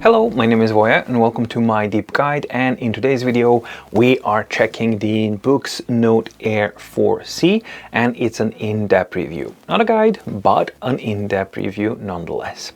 Hello, my name is Voya and welcome to my deep guide, and in today's video we are checking the Boox Note Air 4C, and it's an in-depth review. Not a guide, but an in-depth review nonetheless.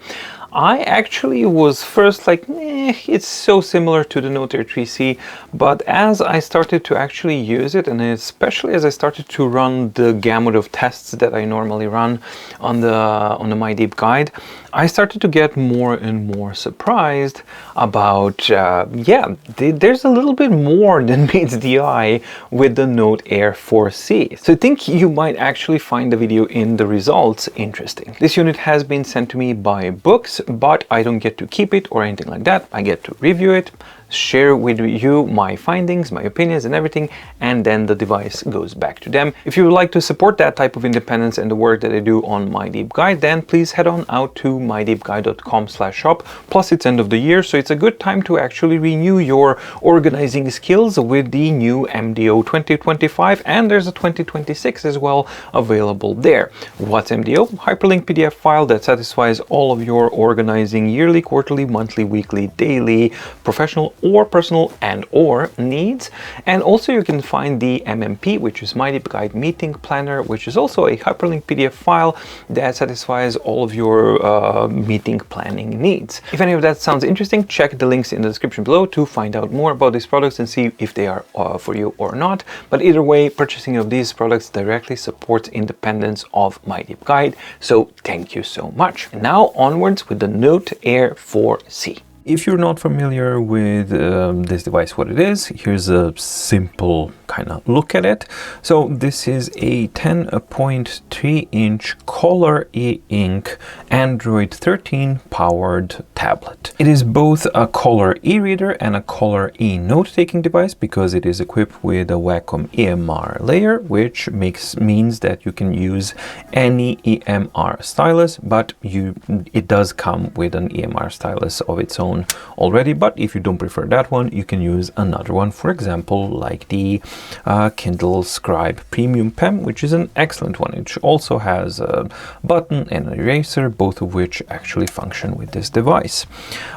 I actually was first like, it's so similar to the Note Air 3C, but as I started to actually use it, and especially as I started to run the gamut of tests that I normally run on the My Deep Guide, I started to get more and more surprised about, there's a little bit more than meets the eye with the Note Air 4C. So I think you might actually find the video in the results interesting. This unit has been sent to me by Boox, but I don't get to keep it or anything like that. I get to review it, share with you my findings, my opinions and everything, and then the device goes back to them. If you would like to support that type of independence and the work that I do on My Deep Guide, then please head on out to mydeepguide.com/shop. Plus it's end of the year, so it's a good time to actually renew your organizing skills with the new MDO 2025, and there's a 2026 as well available there. What's MDO? Hyperlink PDF file that satisfies all of your organizing yearly, quarterly, monthly, weekly, daily, professional or personal or needs. And also you can find the MMP, which is My Deep Guide Meeting Planner, which is also a hyperlink PDF file that satisfies all of your meeting planning needs. If any of that sounds interesting, check the links in the description below to find out more about these products and see if they are for you or not. But either way, purchasing of these products directly supports independence of My Deep Guide, so thank you so much. Now onwards with the Note Air 4C. If you're not familiar with this device, what it is, here's a simple kind of look at it. So this is a 10.3-inch Color e-ink Android 13 powered tablet. It is both a Color e-reader and a Color e-note-taking device because it is equipped with a Wacom EMR layer, which means that you can use any EMR stylus, but it does come with an EMR stylus of its own already. But if you don't prefer that one, you can use another one, for example like the Kindle Scribe Premium Pen, which is an excellent one. It also has a button and an eraser, both of which actually function with this device.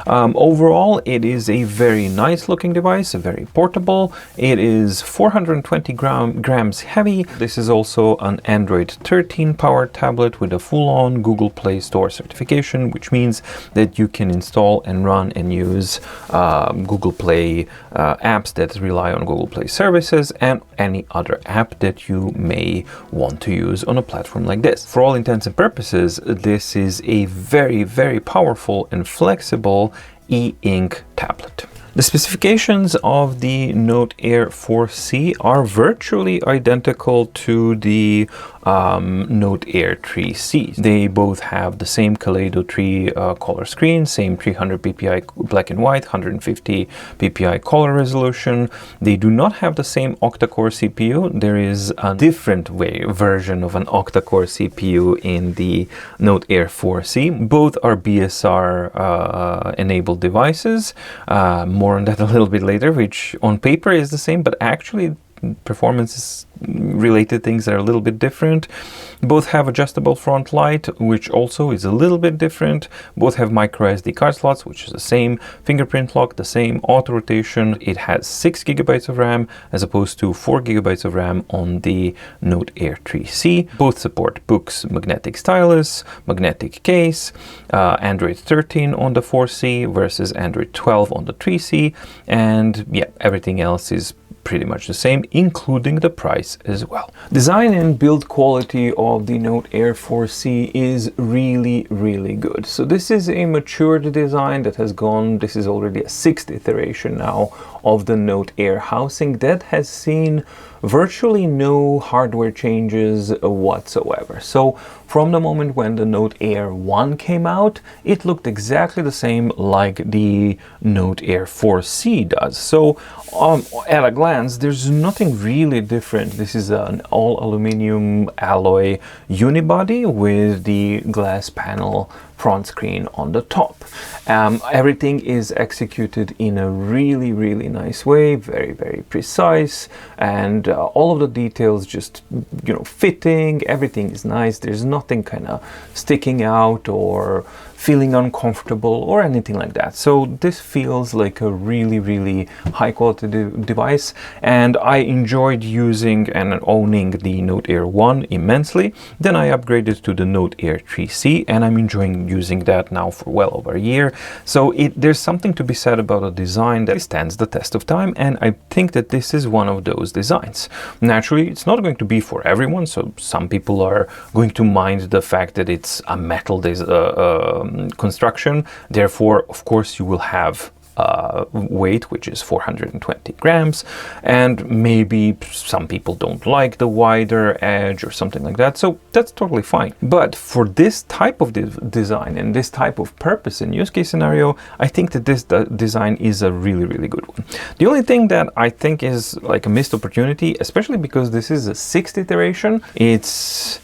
Overall, it is a very nice looking device, very portable. It is 420 grams heavy. This is also an Android 13 powered tablet with a full-on Google Play Store certification, which means that you can install and run and use Google Play apps that rely on Google Play services and any other app that you may want to use on a platform like this. For all intents and purposes, this is a very, very powerful and flexible e-ink tablet. The specifications of the Note Air 4C are virtually identical to the Note Air 3C. They both have the same Kaleido 3 color screen, same 300 ppi black and white, 150 ppi color resolution. They do not have the same octa-core CPU. There is a different version of an octa-core CPU in the Note Air 4C. Both are BSR enabled devices. More on that a little bit later, which on paper is the same, but actually performance related things are a little bit different. Both have adjustable front light, which also is a little bit different. Both have micro SD card slots, which is the same. Fingerprint lock, the same. Auto rotation. It has 6 GB of RAM as opposed to 4 GB of RAM on the Note Air 3C. Both support Boox magnetic stylus, magnetic case, Android 13 on the 4C versus Android 12 on the 3C, and yeah, everything else is pretty much the same, including the price as well. Design and build quality of the Note Air 4C is really, really good. So this is a matured design that has gone, this is already a 6th iteration now of the Note Air housing that has seen virtually no hardware changes whatsoever. So from the moment when the Note Air 1 came out, it looked exactly the same like the Note Air 4C does. So at a glance, there's nothing really different. This is an all aluminum alloy unibody with the glass panel front screen on the top. Everything is executed in a really, really nice way, very, very precise, and all of the details just, fitting, everything is nice. There's nothing kind of sticking out or feeling uncomfortable or anything like that. So this feels like a really high quality device, and I enjoyed using and owning the Note Air 1 immensely. Then I upgraded to the Note Air 3C, and I'm enjoying using that now for well over a year. So there's something to be said about a design that stands the test of time, and I think that this is one of those designs. Naturally, it's not going to be for everyone, so some people are going to mind the fact that it's a metal construction. Therefore, of course, you will have weight, which is 420 grams, and maybe some people don't like the wider edge or something like that, so that's totally fine. But for this type of design and this type of purpose and use case scenario, I think that this design is a really good one. The only thing that I think is like a missed opportunity, especially because this is a 6th iteration, it's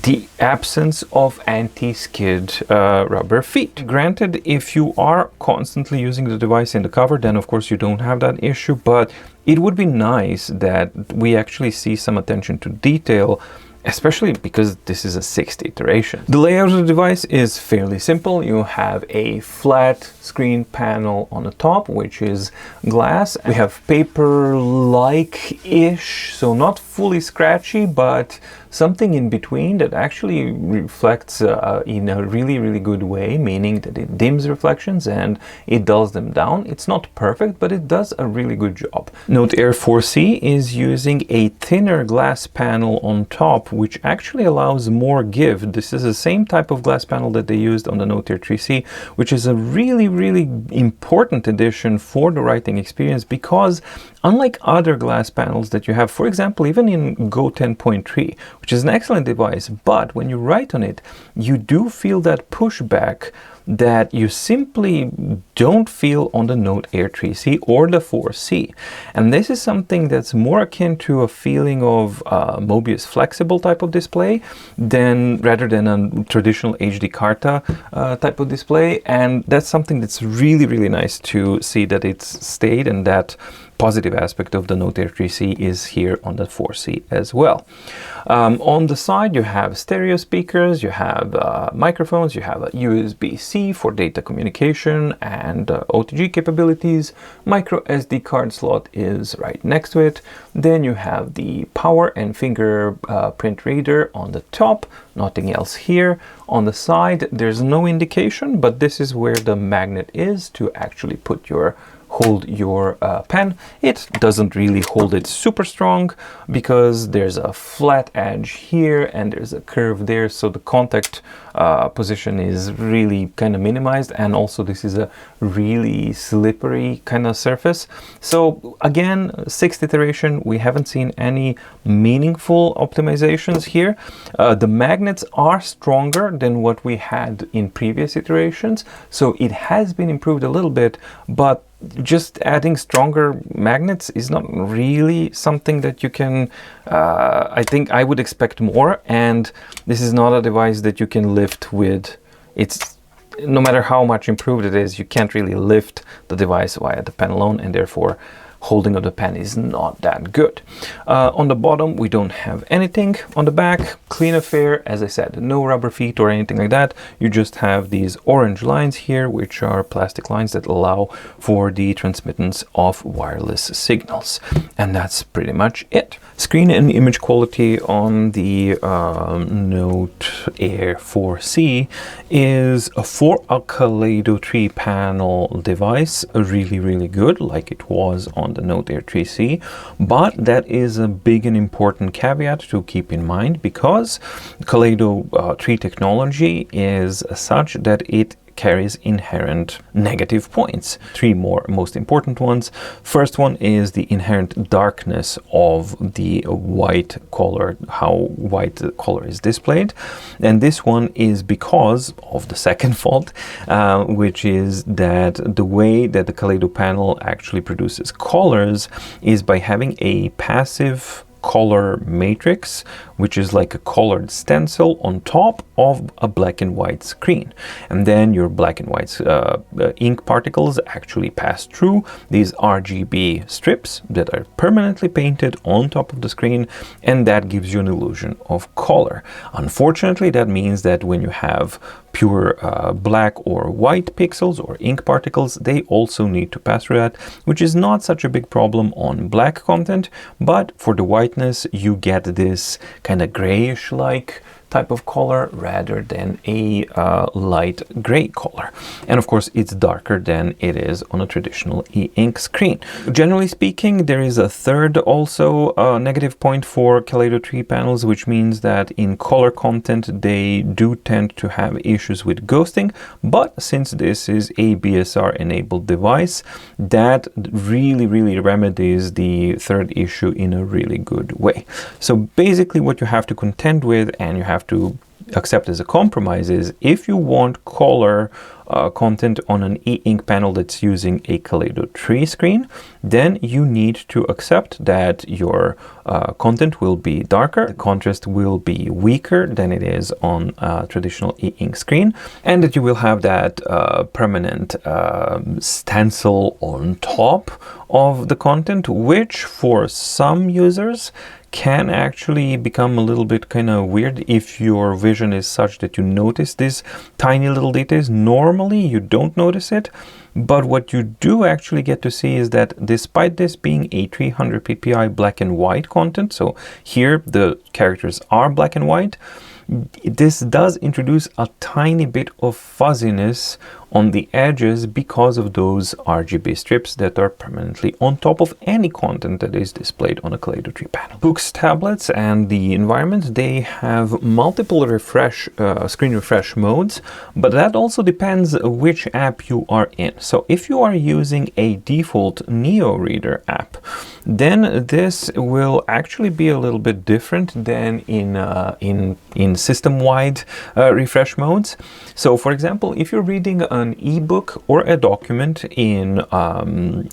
the absence of anti-skid rubber feet. Granted, if you are constantly using the device in the cover, then of course you don't have that issue, but it would be nice that we actually see some attention to detail, especially because this is a 6th iteration. The layout of the device is fairly simple. You have a flat screen panel on the top, which is glass. We have paper-like-ish, so not fully scratchy, but something in between that actually reflects in a really good way, meaning that it dims reflections and it dulls them down. It's not perfect, but it does a really good job. Note Air 4C is using a thinner glass panel on top, which actually allows more give. This is the same type of glass panel that they used on the Note Air 3C, which is a really important addition for the writing experience, because unlike other glass panels that you have, for example, even in Go 10.3, which is an excellent device, but when you write on it, you do feel that pushback that you simply don't feel on the Note Air 3C or the 4C. And this is something that's more akin to a feeling of Mobius flexible type of display rather than a traditional HD Carta type of display. And that's something that's really nice to see that it's stayed, and that positive aspect of the Note Air 3C is here on the 4C as well. On the side, you have stereo speakers, you have microphones, you have a USB-C for data communication and OTG capabilities. Micro SD card slot is right next to it. Then you have the power and fingerprint reader on the top, nothing else here. On the side, there's no indication, but this is where the magnet is to actually hold your pen. It doesn't really hold it super strong because there's a flat edge here and there's a curve there, so the contact position is really kind of minimized, and also this is a really slippery kind of surface. So again, 6th iteration, we haven't seen any meaningful optimizations here. The magnets are stronger than what we had in previous iterations, so it has been improved a little bit, but just adding stronger magnets is not really something that you can, I think I would expect more, and this is not a device that you can lift with. It's, no matter how much improved it is, you can't really lift the device via the pen alone, and therefore holding of the pen is not that good. On the bottom, we don't have anything. On the back, clean affair. As I said, no rubber feet or anything like that. You just have these orange lines here, which are plastic lines that allow for the transmittance of wireless signals. And that's pretty much it. Screen and image quality on the Note Air 4C is for a Kaleido 3 panel device, really good, like it was on the Note Air 3C, but that is a big and important caveat to keep in mind, because Kaleido 3 technology is such that it carries inherent negative points. 3 most important ones. First one is the inherent darkness of the white color, how white the color is displayed. And this one is because of the second fault, which is that the way that the Kaleido panel actually produces colors is by having a passive color matrix, which is like a colored stencil on top of a black and white screen. And then your black and white ink particles actually pass through these RGB strips that are permanently painted on top of the screen, and that gives you an illusion of color. Unfortunately, that means that when you have pure black or white pixels or ink particles, they also need to pass through that, which is not such a big problem on black content, but for the whiteness you get this kind of grayish like type of color rather than a light gray color. And of course it's darker than it is on a traditional e-ink screen. Generally speaking, there is a third also negative point for Kaleido 3 panels, which means that in color content they do tend to have issues with ghosting, but since this is a BSR enabled device, that really remedies the third issue in a really good way. So basically what you have to contend with and you have to accept as a compromise is, if you want color content on an e-ink panel that's using a Kaleido 3 screen, then you need to accept that your content will be darker, the contrast will be weaker than it is on a traditional e-ink screen, and that you will have that permanent stencil on top of the content, which for some users can actually become a little bit kind of weird if your vision is such that you notice these tiny little details. Normally you don't notice it, but what you do actually get to see is that despite this being a 300 ppi black and white content, so here the characters are black and white, this does introduce a tiny bit of fuzziness on the edges because of those RGB strips that are permanently on top of any content that is displayed on a Kaleido 3 panel. Boox tablets and the environment, they have multiple screen refresh modes, but that also depends which app you are in. So if you are using a default Neo Reader app, then this will actually be a little bit different than in system-wide refresh modes. So for example, if you're reading an ebook or a document in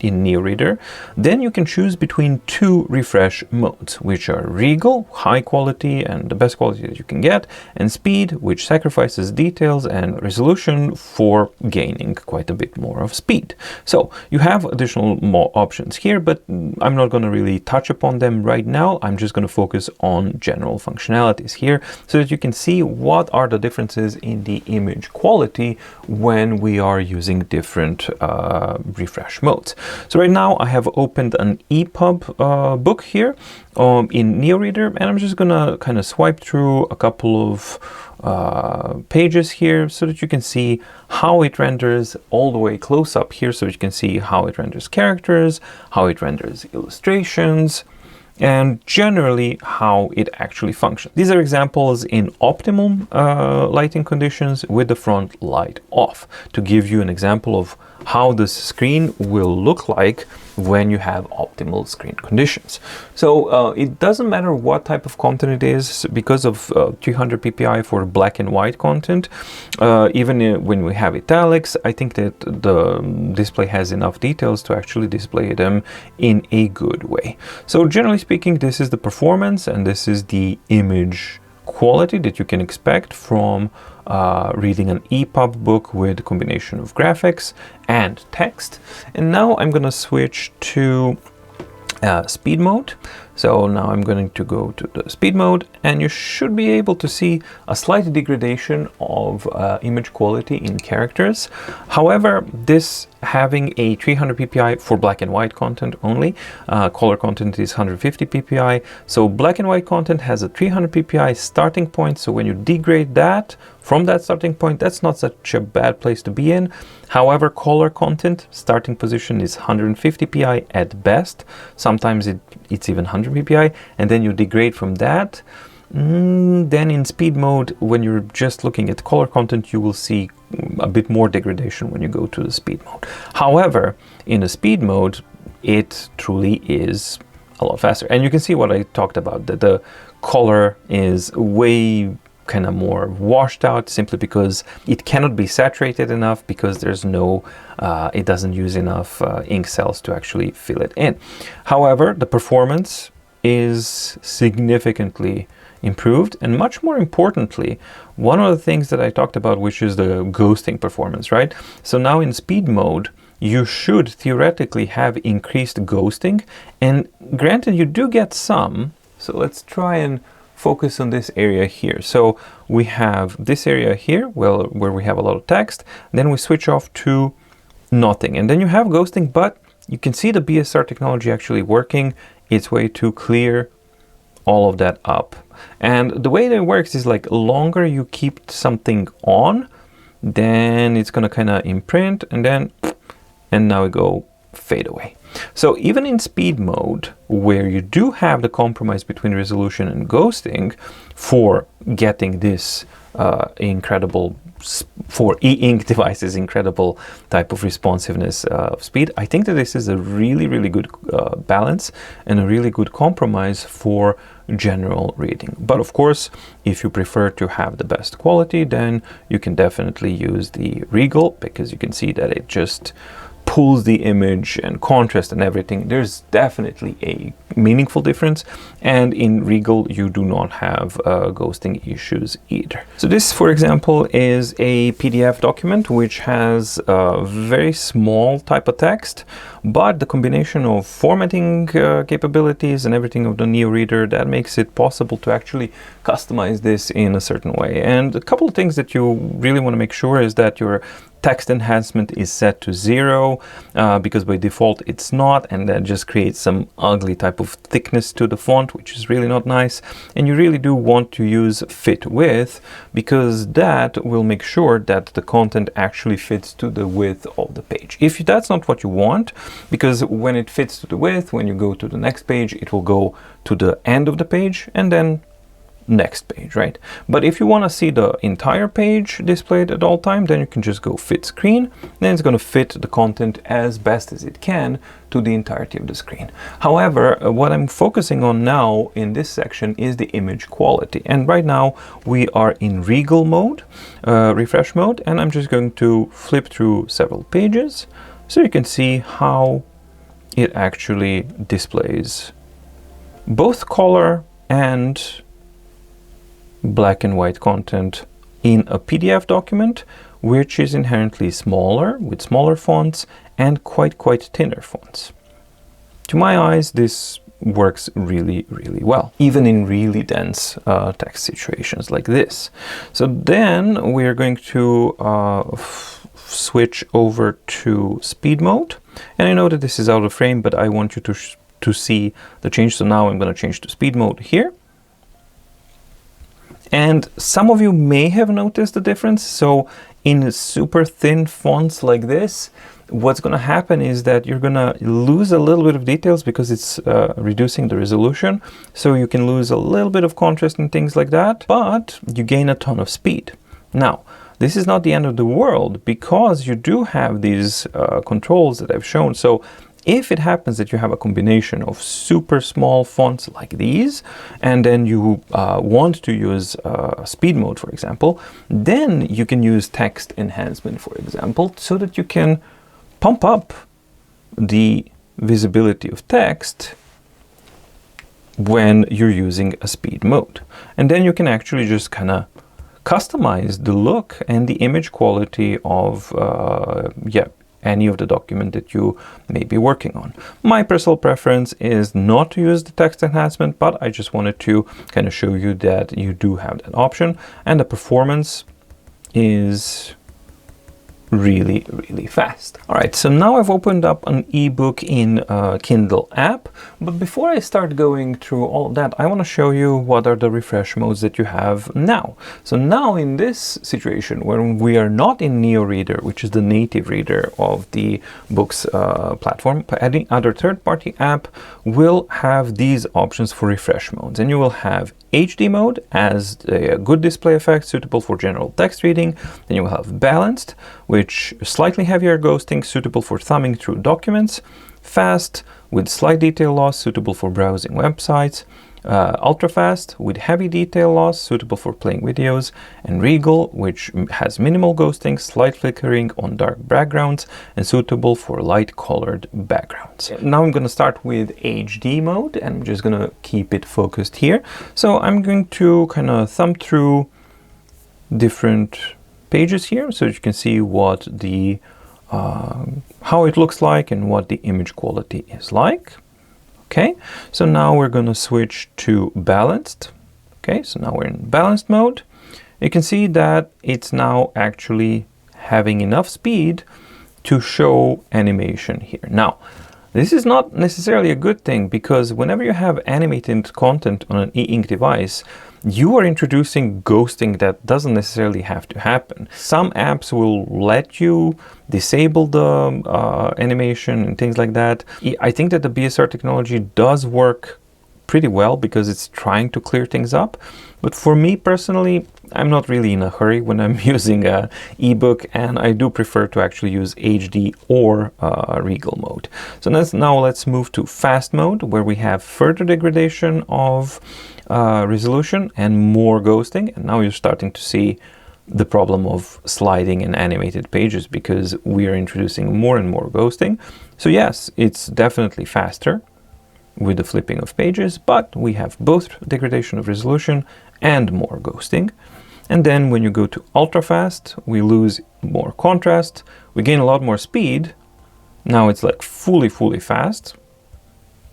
Neo Reader, then you can choose between two refresh modes, which are Regal, high quality and the best quality that you can get, and Speed, which sacrifices details and resolution for gaining quite a bit more of speed. So you have additional more options here, but I'm not going to really touch upon them right now. I'm just going to focus on general functionalities here so that you can see what are the differences in the image quality when we are using different refresh modes. So right now I have opened an EPUB book here in Neo Reader, and I'm just gonna kind of swipe through a couple of pages here so that you can see how it renders all the way close up here, so that you can see how it renders characters, how it renders illustrations, and generally how it actually functions. These are examples in optimum lighting conditions with the front light off, to give you an example of how the screen will look like when you have optimal screen conditions. So it doesn't matter what type of content it is, because of 300 ppi for black and white content. Even when we have italics, I think that the display has enough details to actually display them in a good way. So generally speaking, this is the performance and this is the image quality that you can expect from reading an EPUB book with a combination of graphics and text. And now I'm going to switch to speed mode. So now I'm going to go to the speed mode, and you should be able to see a slight degradation of image quality in characters. However, this having a 300 ppi for black and white content only, color content is 150 ppi. So black and white content has a 300 ppi starting point. So when you degrade that from that starting point, that's not such a bad place to be in. However, color content starting position is 150 ppi at best. Sometimes it's even 100 ppi, and then you degrade from that. Then in speed mode, when you're just looking at color content, you will see a bit more degradation when you go to the speed mode. However, in the speed mode, it truly is a lot faster. And you can see what I talked about, that the color is way kind of more washed out, simply because it cannot be saturated enough, because there's no it doesn't use enough ink cells to actually fill it in. However, the performance is significantly improved, and much more importantly, one of the things that I talked about, which is the ghosting performance, right? So now in speed mode, you should theoretically have increased ghosting, and granted you do get some. So let's try and focus on this area here. So we have this area here, well, where we have a lot of text. Then we switch off to nothing. And then you have ghosting, but you can see the BSR technology actually working its way to clear all of that up. And the way that it works is like longer you keep something on, then it's gonna kind of imprint and now it go fade away. So even in speed mode, where you do have the compromise between resolution and ghosting for getting this incredible, for e-ink devices, incredible type of responsiveness of speed, I think that this is a really, really good balance and a really good compromise for general reading. But of course, if you prefer to have the best quality, then you can definitely use the Regal, because you can see that it just pulls the image and contrast and everything. There's definitely a meaningful difference, and in Regal you do not have ghosting issues either. So this, for example, is a PDF document which has a very small type of text, but the combination of formatting capabilities and everything of the Neo Reader, that makes it possible to actually customize this in a certain way. And a couple of things that you really want to make sure is that your text enhancement is set to 0, because by default it's not, and that just creates some ugly type of thickness to the font, which is really not nice. And you really do want to use fit width, because that will make sure that the content actually fits to the width of the page. If that's not what you want, because when it fits to the width, when you go to the next page, it will go to the end of the page and then next page, right? But if you want to see the entire page displayed at all time, then you can just go fit screen, then it's going to fit the content as best as it can to the entirety of the screen. However, what I'm focusing on now in this section is the image quality, and right now we are in Regal mode, refresh mode, and I'm just going to flip through several pages so you can see how it actually displays both color and black and white content in a PDF document, which is inherently smaller, with smaller fonts and quite thinner fonts. To my eyes, this works really, really well, even in really dense text situations like this. So then we're going to switch over to speed mode. And I know that this is out of frame, but I want you to see the change. So now I'm going to change to speed mode here. And some of you may have noticed the difference. So in super thin fonts like this, what's going to happen is that you're going to lose a little bit of details because it's reducing the resolution. So you can lose a little bit of contrast and things like that, but you gain a ton of speed. Now, this is not the end of the world, because you do have these controls that I've shown. So if it happens that you have a combination of super small fonts like these, and then you want to use speed mode, for example, then you can use text enhancement, for example, so that you can pump up the visibility of text when you're using a speed mode. And then you can actually just kind of customize the look and the image quality of any of the document that you may be working on. My personal preference is not to use the text enhancement, but I just wanted to kind of show you that you do have that option, and the performance is really, really fast. All right, so now I've opened up an ebook in Kindle app, but before I start going through all of that, I want to show you what are the refresh modes that you have now. So now in this situation, when we are not in Neo Reader, which is the native reader of the Boox platform, any other third-party app will have these options for refresh modes, and you will have HD mode as a good display effect suitable for general text reading. Then you will have balanced, which slightly heavier ghosting suitable for thumbing through documents. Fast with slight detail loss suitable for browsing websites. Ultra fast with heavy detail loss suitable for playing videos, and Regal, which has minimal ghosting, slight flickering on dark backgrounds, and suitable for light colored backgrounds. Now I'm going to start with HD mode, and I'm just going to keep it focused here. So I'm going to kind of thumb through different pages here so you can see what the how it looks like and what the image quality is like. Okay, so now we're going to switch to balanced, Okay, so now we're in balanced mode. You can see that it's now actually having enough speed to show animation here. Now, this is not necessarily a good thing, because whenever you have animated content on an e-ink device, you are introducing ghosting that doesn't necessarily have to happen. Some apps will let you disable the animation and things like that. I think that the BSR technology does work pretty well because it's trying to clear things up. But for me personally, I'm not really in a hurry when I'm using a ebook, and I do prefer to actually use HD or Regal mode. So now let's move to fast mode, where we have further degradation of resolution and more ghosting. And now you're starting to see the problem of sliding and animated pages, because we are introducing more and more ghosting. So yes, it's definitely faster with the flipping of pages, but we have both degradation of resolution and more ghosting. And then when you go to ultra fast, we lose more contrast, we gain a lot more speed. Now it's like fully fast,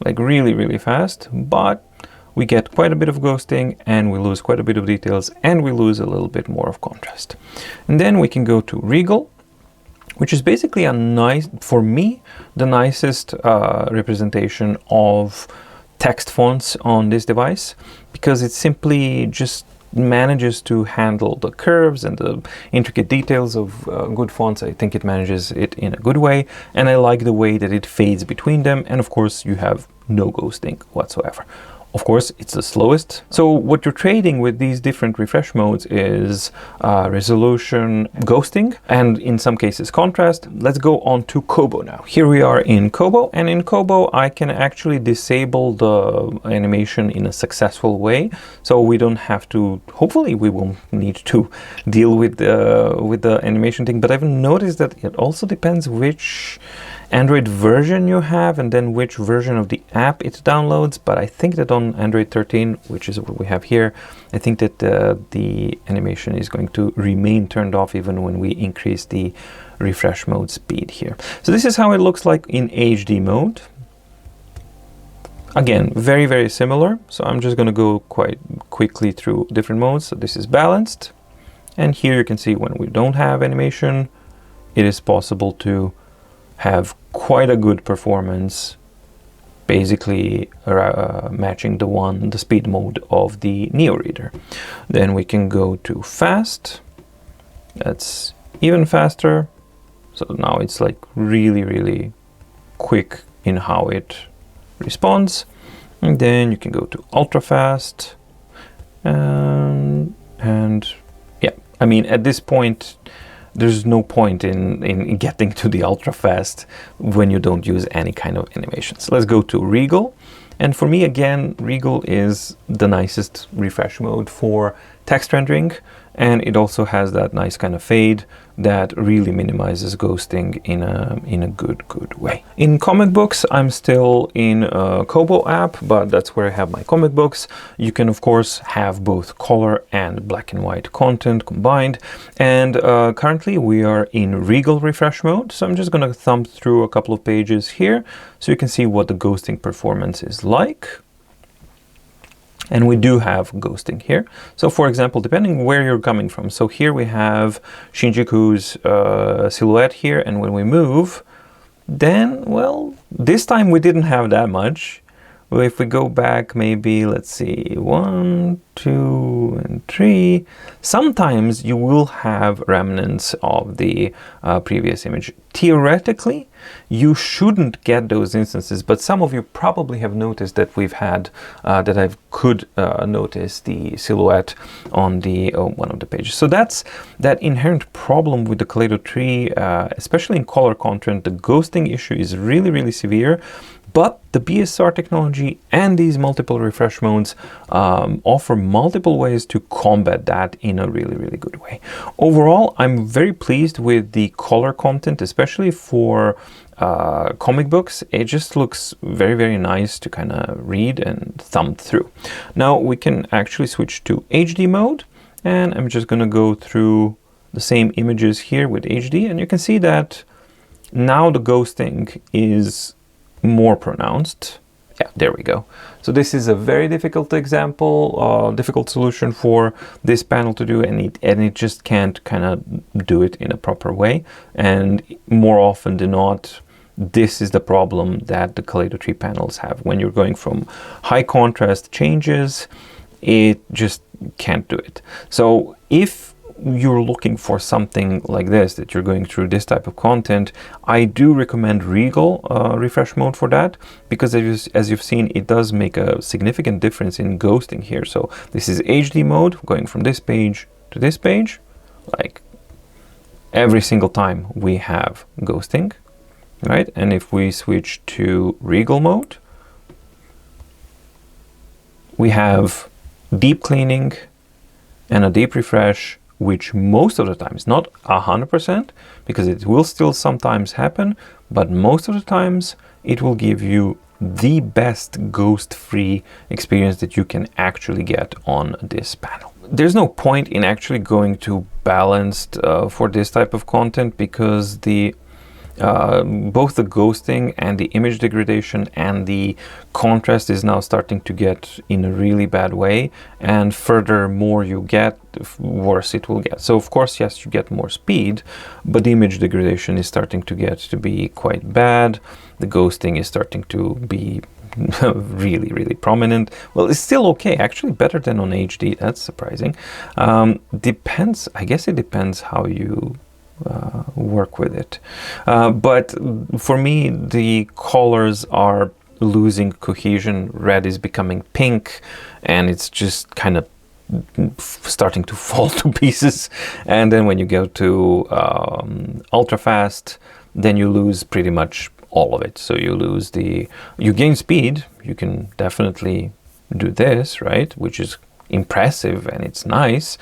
like really fast, but we get quite a bit of ghosting, and we lose quite a bit of details, and we lose a little bit more of contrast. And then we can go to Regal, which is basically a nice, for me, the nicest representation of text fonts on this device, because it simply just manages to handle the curves and the intricate details of good fonts. I think it manages it in a good way, and I like the way that it fades between them, and of course you have no ghosting whatsoever. Of course, it's the slowest. So what you're trading with these different refresh modes is resolution, ghosting, and in some cases contrast. Let's go on to Kobo now. Here we are in Kobo, and in Kobo I can actually disable the animation in a successful way. So we don't have to, hopefully we won't need to deal with the animation thing, but I've noticed that it also depends which Android version you have, and then which version of the app it downloads. But I think that on Android 13, which is what we have here, I think that the animation is going to remain turned off even when we increase the refresh mode speed here. So this is how it looks like in HD mode. Again, very similar. So I'm just going to go quite quickly through different modes. So this is balanced, and here you can see when we don't have animation, it is possible to have quite a good performance, basically matching the speed mode of the Neo reader. Then we can go to fast. That's even faster. So now it's like really quick in how it responds. And then you can go to ultra fast. And yeah, I mean, at this point, there's no point in getting to the ultra fast when you don't use any kind of animations. Let's go to Regal. And for me, again, Regal is the nicest refresh mode for text rendering, and it also has that nice kind of fade that really minimizes ghosting in a good way. In comic books, I'm still in a Kobo app, but that's where I have my comic books. You can of course have both color and black and white content combined, and currently we are in Regal refresh mode. So I'm just going to thumb through a couple of pages here so you can see what the ghosting performance is like. And we do have ghosting here. So for example, depending where you're coming from. So here we have Shinjuku's silhouette here, and when we move, then, well, this time we didn't have that much. Well, if we go back, maybe, let's see, 1, 2, and 3, sometimes you will have remnants of the previous image. Theoretically, you shouldn't get those instances, but some of you probably have noticed that we've had, that I could notice the silhouette on the one of the pages. So that's that inherent problem with the Kaleido tree, especially in color content. The ghosting issue is really severe. But the BSR technology and these multiple refresh modes offer multiple ways to combat that in a really good way. Overall, I'm very pleased with the color content, especially for comic books. It just looks very nice to kind of read and thumb through. Now we can actually switch to HD mode, and I'm just going to go through the same images here with HD, and you can see that now the ghosting is more pronounced. Yeah, there we go. So this is a very difficult example, difficult solution for this panel to do, and it just can't kind of do it in a proper way. And more often than not, this is the problem that the Kaleido tree panels have. When you're going from high contrast changes, it just can't do it. So if you're looking for something like this, that you're going through this type of content, I do recommend Regal refresh mode for that, because as you've seen, it does make a significant difference in ghosting here. So this is HD mode, going from this page to this page, like every single time we have ghosting, right? And if we switch to Regal mode, we have deep cleaning and a deep refresh, which most of the times, not 100%, because it will still sometimes happen, but most of the times it will give you the best ghost-free experience that you can actually get on this panel. There's no point in actually going to balanced for this type of content, because both the ghosting and the image degradation and the contrast is now starting to get in a really bad way, and furthermore you get, worse it will get. So of course, yes, you get more speed, but the image degradation is starting to get to be quite bad. The ghosting is starting to be really prominent. Well, it's still okay, actually better than on HD. That's surprising. Depends, I guess it depends how you work with it, but for me the colors are losing cohesion. Red is becoming pink, and it's just kind of starting to fall to pieces. And then when you go to ultra fast, then you lose pretty much all of it. So you gain speed. You can definitely do this, right, which is impressive and it's nice.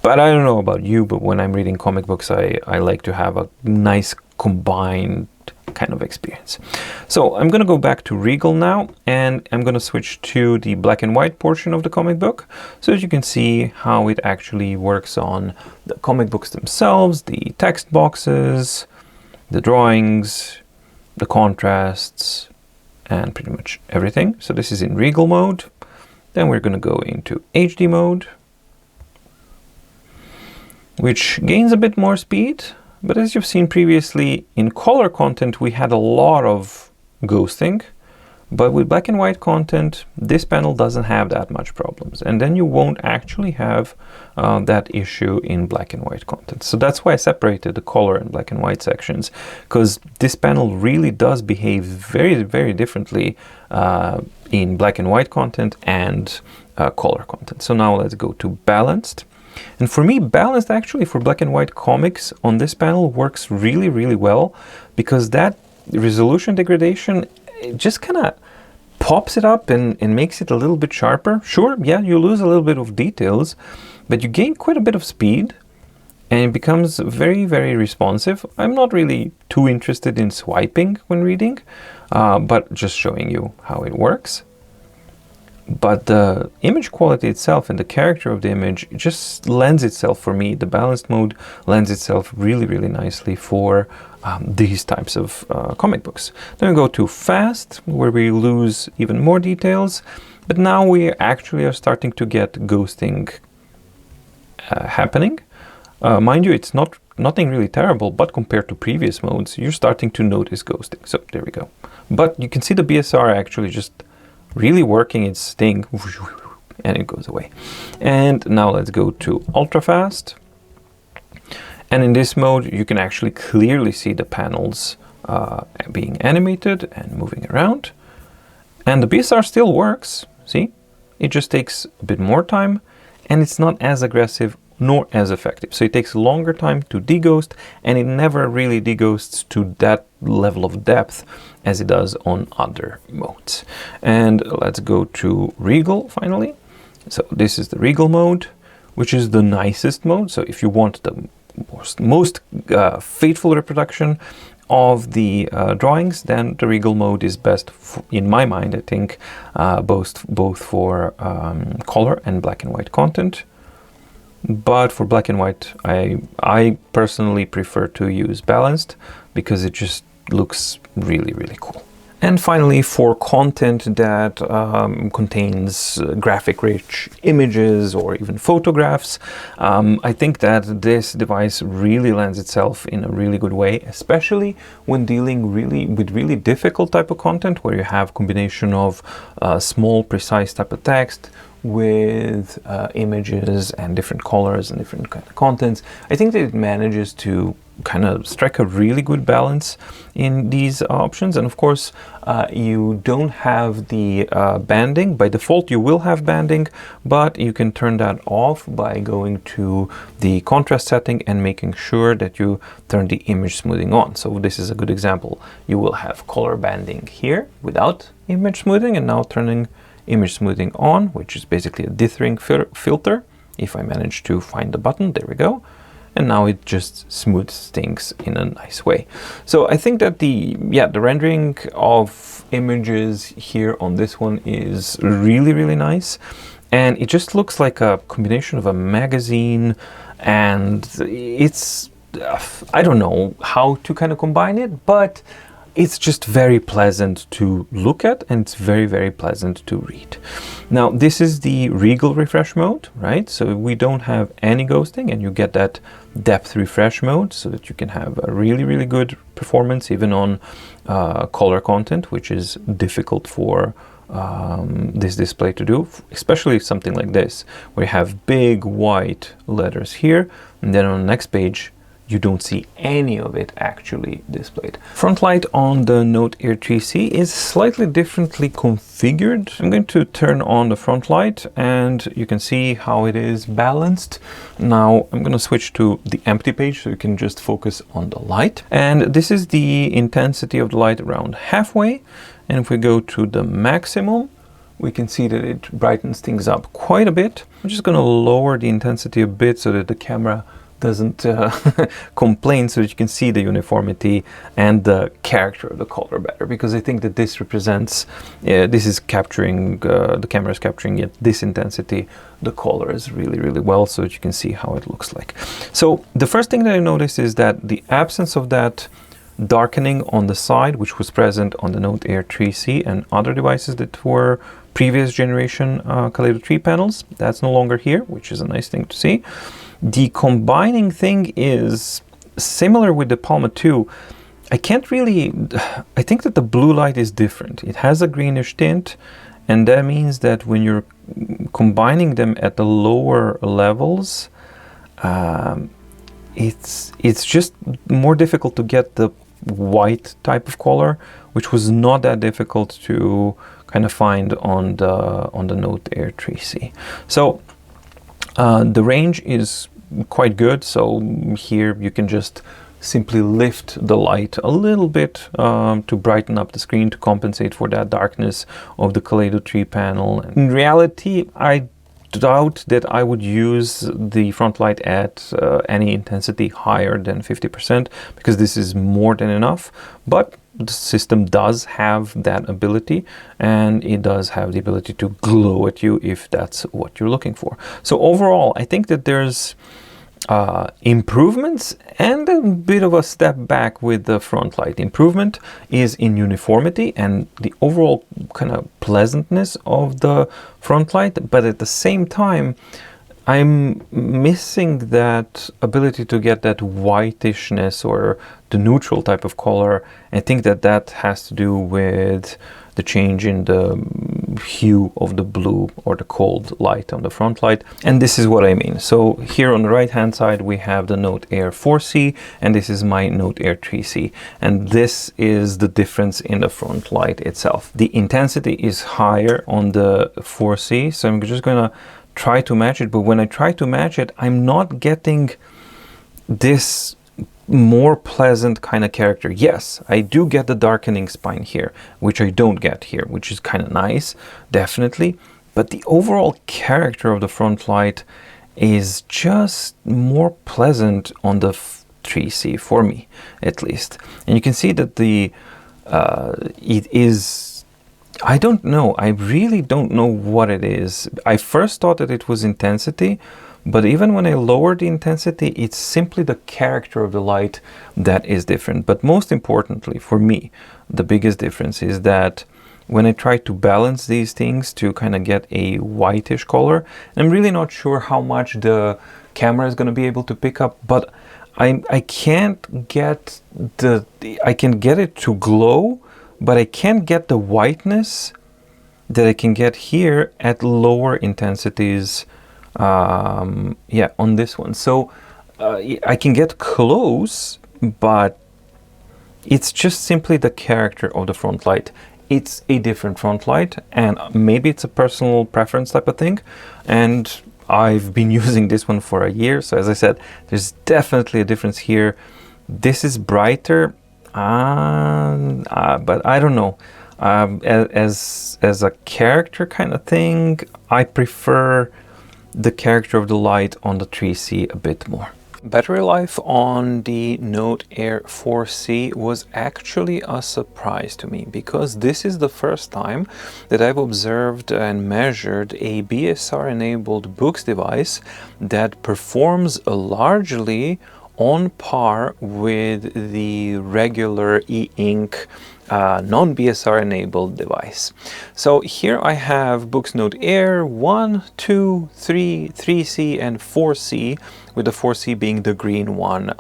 But I don't know about you, but when I'm reading comic books, I like to have a nice combined kind of experience. So I'm going to go back to Regal now, and I'm going to switch to the black and white portion of the comic book, so that you can see how it actually works on the comic books themselves, the text boxes, the drawings, the contrasts, and pretty much everything. So this is in Regal mode. Then we're going to go into HD mode, which gains a bit more speed. But as you've seen previously, in color content we had a lot of ghosting, but with black and white content this panel doesn't have that much problems, and then you won't actually have that issue in black and white content. So that's why I separated the color and black and white sections, because this panel really does behave very differently in black and white content and color content. So now let's go to balanced. And for me, balanced actually for black and white comics on this panel works really well, because that resolution degradation, it just kind of pops it up and makes it a little bit sharper. Sure, yeah, you lose a little bit of details, but you gain quite a bit of speed, and it becomes very responsive. I'm not really too interested in swiping when reading, but just showing you how it works. But the image quality itself and the character of the image just lends itself, for me, the balanced mode lends itself really nicely for these types of comic books. Then we go to fast, where we lose even more details, but now we actually are starting to get ghosting happening. Mind you, it's nothing really terrible, but compared to previous modes, you're starting to notice ghosting. So there we go. But you can see the BSR actually just really working its thing, and it goes away. And now let's go to ultra fast. And in this mode, you can actually clearly see the panels being animated and moving around. And the BSR still works, see? It just takes a bit more time, and it's not as aggressive nor as effective. So it takes a longer time to deghost, and it never really deghosts to that level of depth as it does on other modes. And let's go to Regal finally. So this is the Regal mode, which is the nicest mode. So if you want the most faithful reproduction of the drawings, then the Regal mode is best in my mind, I think, both for color and black and white content. But for black and white, I personally prefer to use balanced, because it just looks really cool. And finally, for content that contains graphic-rich images or even photographs, I think that this device really lends itself in a really good way, especially when dealing with really difficult type of content where you have combination of small, precise type of text with images and different colors and different kind of contents. I think that it manages to kind of strike a really good balance in these options. And of course, you don't have the banding. By default, you will have banding, but you can turn that off by going to the contrast setting and making sure that you turn the image smoothing on. So this is a good example. You will have color banding here without image smoothing, and now turning image smoothing on, which is basically a dithering filter. If I manage to find the button, there we go. And now it just smooths things in a nice way. So I think that the rendering of images here on this one is really, really nice. And it just looks like a combination of a magazine, and it's, I don't know how to kind of combine it, but it's just very pleasant to look at, and it's very, very pleasant to read. Now, this is the Regal refresh mode, right? So we don't have any ghosting, and you get that depth refresh mode so that you can have a really, really good performance even on color content, which is difficult for this display to do, especially something like this, where you have big white letters here, and then on the next page, you don't see any of it actually displayed. Front light on the Note Air 3C is slightly differently configured. I'm going to turn on the front light and you can see how it is balanced. Now I'm going to switch to the empty page so you can just focus on the light. And this is the intensity of the light around halfway. And if we go to the maximum, we can see that it brightens things up quite a bit. I'm just going to lower the intensity a bit so that the camera doesn't complain, so that you can see the uniformity and the character of the color better, because I think that this represents, this is capturing, the camera is capturing it, this intensity, the colors really, really well, so that you can see how it looks like. So the first thing that I noticed is that the absence of that darkening on the side, which was present on the Note Air 3C and other devices that were previous generation Kaleido 3 panels, that's no longer here, which is a nice thing to see. The combining thing is similar with the Palma 2. I can't really, I think that the blue light is different. It has a greenish tint, and that means that when you're combining them at the lower levels, it's just more difficult to get the white type of color, which was not that difficult to kind of find on the Note Air 3C. So the range is quite good. So here you can just simply lift the light a little bit to brighten up the screen to compensate for that darkness of the Kaleido 3 panel. In reality, I doubt that I would use the front light at any intensity higher than 50%, because this is more than enough. But the system does have that ability, and it does have the ability to glow at you if that's what you're looking for. So overall, I think that there's improvements and a bit of a step back with the front light. Improvement is in uniformity and the overall kind of pleasantness of the front light, but at the same time I'm missing that ability to get that whitishness or the neutral type of color. I think that that has to do with the change in the hue of the blue or the cold light on the front light. And this is what I mean. So here on the right hand side we have the Note Air 4C, and this is my Note Air 3C, and this is the difference in the front light itself. The intensity is higher on the 4C, so I'm just gonna try to match it, but when I try to match it, I'm not getting this more pleasant kind of character. Yes, I do get the darkening spine here, which I don't get here, which is kind of nice, definitely. But the overall character of the front light is just more pleasant on the 3C for me, at least. And you can see that the it is, I don't know, I really don't know what it is. I first thought that it was intensity, But even when I lower the intensity, it's simply the character of the light that is different. But most importantly, for me, the biggest difference is that when I try to balance these things to kind of get a whitish color, I'm really not sure how much the camera is going to be able to pick up, but I can't get I can get it to glow, but I can't get the whiteness that I can get here at lower intensities, yeah, on this one. So I can get close, but it's just simply the character of the front light. It's a different front light, and maybe it's a personal preference type of thing, and I've been using this one for a year, so as I said, there's definitely a difference here. This is brighter, but I don't know. As a character kind of thing, I prefer the character of the light on the 3C a bit more. Battery life on the Note Air 4C was actually a surprise to me, because this is the first time that I've observed and measured a BSR enabled Boox device that performs largely on par with the regular e-ink non-BSR enabled device. So here I have Boox Note Air 1, 2, 3, 3C and 4C, with the 4C being the green one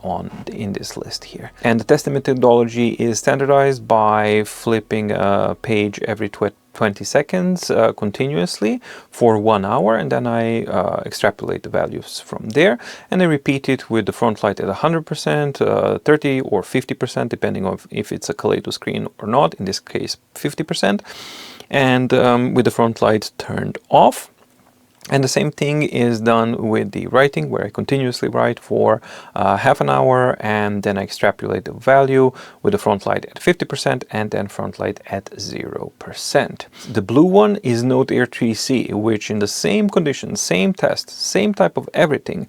in this list here. And the testing methodology is standardized by flipping a page every 20 seconds continuously for 1 hour, and then I extrapolate the values from there, and I repeat it with the front light at 100%, 30 or 50%, depending on if it's a Kaleido screen or not, in this case 50%, and with the front light turned off. And the same thing is done with the writing, where I continuously write for half an hour, and then I extrapolate the value with the front light at 50% and then front light at 0%. The blue one is Note Air 3C, which in the same conditions, same test, same type of everything.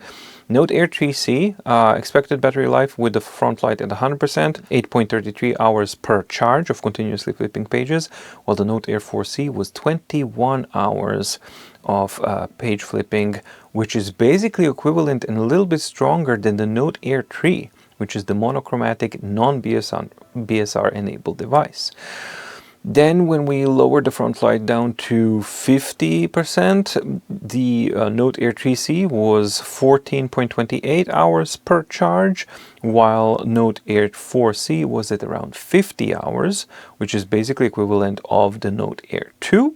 Note Air 3C, expected battery life with the front light at 100%, 8.33 hours per charge of continuously flipping pages, while the Note Air 4C was 21 hours of page flipping, which is basically equivalent and a little bit stronger than the Note Air 3, which is the monochromatic non-BSR enabled device. Then when we lowered the front light down to 50%, the Note Air 3C was 14.28 hours per charge, while Note Air 4C was at around 50 hours, which is basically equivalent of the Note Air 2.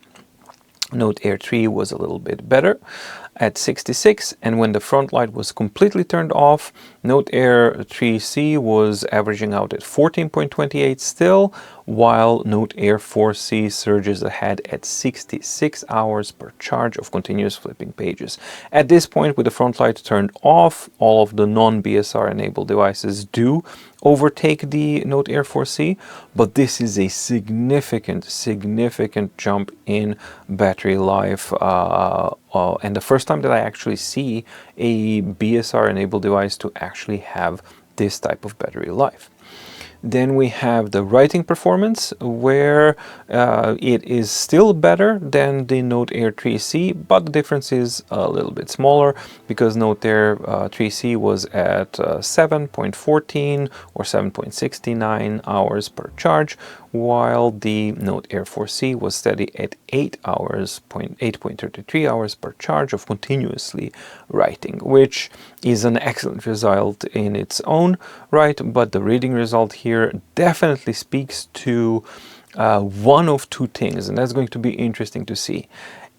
Note Air 3 was a little bit better at 66, and when the front light was completely turned off, Note Air 3C was averaging out at 14.28 still, while Note Air 4C surges ahead at 66 hours per charge of continuous flipping pages. At this point, with the front light turned off, all of the non-BSR enabled devices do overtake the Note Air 4C, but this is a significant jump in battery life, and the first time that I actually see a BSR enabled device to actually have this type of battery life. Then we have the writing performance, where it is still better than the Note Air 3C, but the difference is a little bit smaller, because Note Air 3C was at 7.14 or 7.69 hours per charge, while the Note Air 4C was steady at 8.33 hours per charge of continuously writing, which is an excellent result in its own right, but the reading result here definitely speaks to one of two things, and that's going to be interesting to see.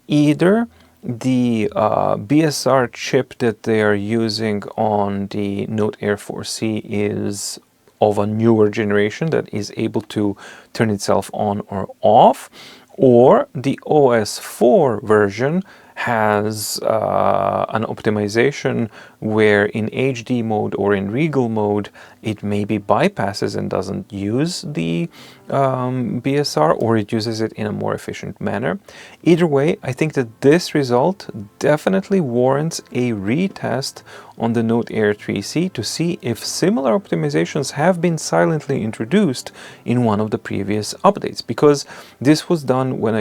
Either the BSR chip that they are using on the Note Air 4C is of a newer generation that is able to turn itself on or off, or the OS 4 version has an optimization where in HD mode or in Regal mode it maybe bypasses and doesn't use the BSR, or it uses it in a more efficient manner. Either way, I think that this result definitely warrants a retest on the Note Air 3C to see if similar optimizations have been silently introduced in one of the previous updates, because this was done when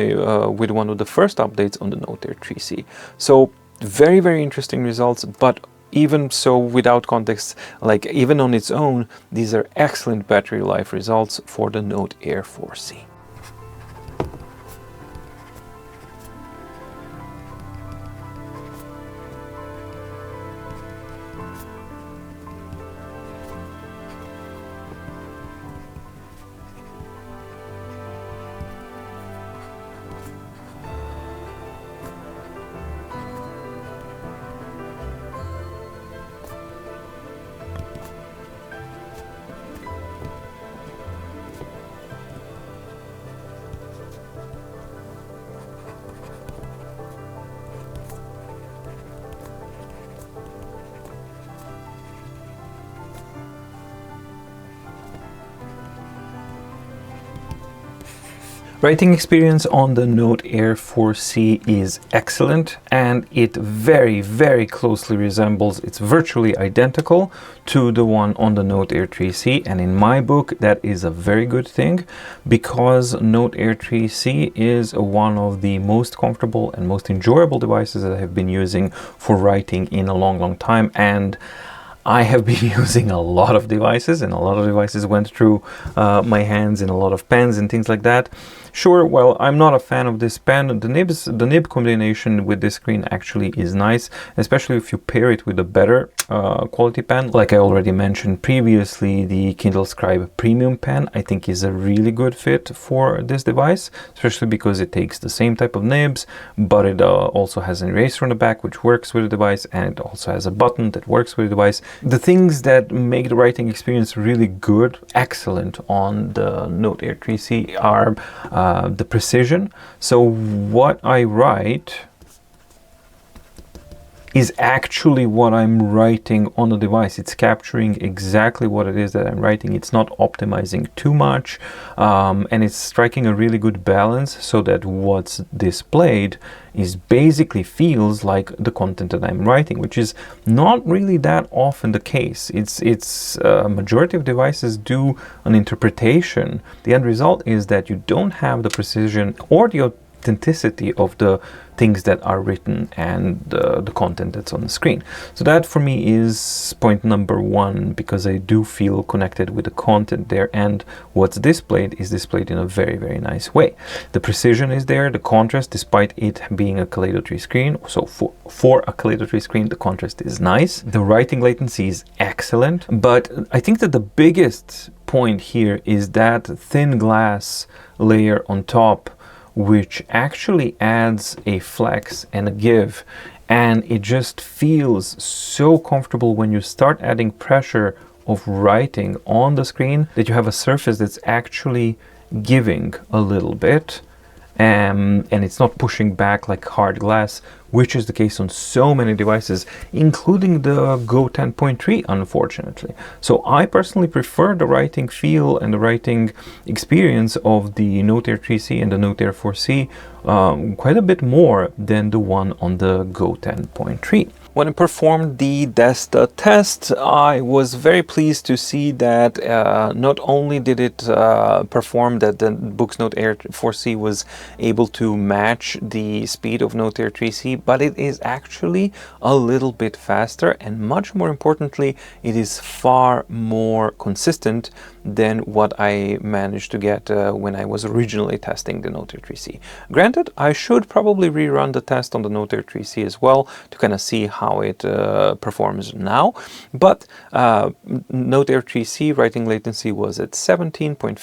with one of the first updates on the Note Air 3C. So Very, very interesting results, but even so, without context, like even on its own, these are excellent battery life results for the Note Air 4C. Writing experience on the Note Air 4C is excellent, and it very, very closely resembles, it's virtually identical to the one on the Note Air 3C, and in my book that is a very good thing, because Note Air 3C is one of the most comfortable and most enjoyable devices that I have been using for writing in a long, long time. And I have been using a lot of devices, and a lot of devices went through my hands, and a lot of pens and things like that. Sure, well, I'm not a fan of this pen. The nib combination with this screen actually is nice, especially if you pair it with a better quality pen. Like I already mentioned previously, the Kindle Scribe Premium pen I think is a really good fit for this device, especially because it takes the same type of nibs, but it also has an eraser on the back which works with the device, and it also has a button that works with the device. The things that make the writing experience really good, excellent on the Note Air 3C are the precision. So what I write is actually what I'm writing on the device. It's capturing exactly what it is that I'm writing. It's not optimizing too much, and it's striking a really good balance so that what's displayed is basically feels like the content that I'm writing, which is not really that often the case. It's majority of devices do an interpretation. The end result is that you don't have the precision or the authenticity of the things that are written and the content that's on the screen. So that for me is point number one, because I do feel connected with the content there, and what's displayed is displayed in a very, very nice way. The precision is there, the contrast, despite it being a Kaleido 3 screen, so for a Kaleido 3 screen, the contrast is nice. The writing latency is excellent, but I think that the biggest point here is that thin glass layer on top, which actually adds a flex and a give, and it just feels so comfortable when you start adding pressure of writing on the screen, that you have a surface that's actually giving a little bit, and it's not pushing back like hard glass, which is the case on so many devices, including the Go 10.3, unfortunately. So I personally prefer the writing feel and the writing experience of the Note Air 3C and the Note Air 4C quite a bit more than the one on the Go 10.3. When I performed the D.E.S.T.A test, I was very pleased to see that not only did it perform that the Boox Note Air 4C was able to match the speed of Note Air 3C, but it is actually a little bit faster, and much more importantly, it is far more consistent than what I managed to get when I was originally testing the Note Air 3C. Granted, I should probably rerun the test on the Note Air 3C as well to kind of see how it performs now, but Note Air 3C writing latency was at 17.54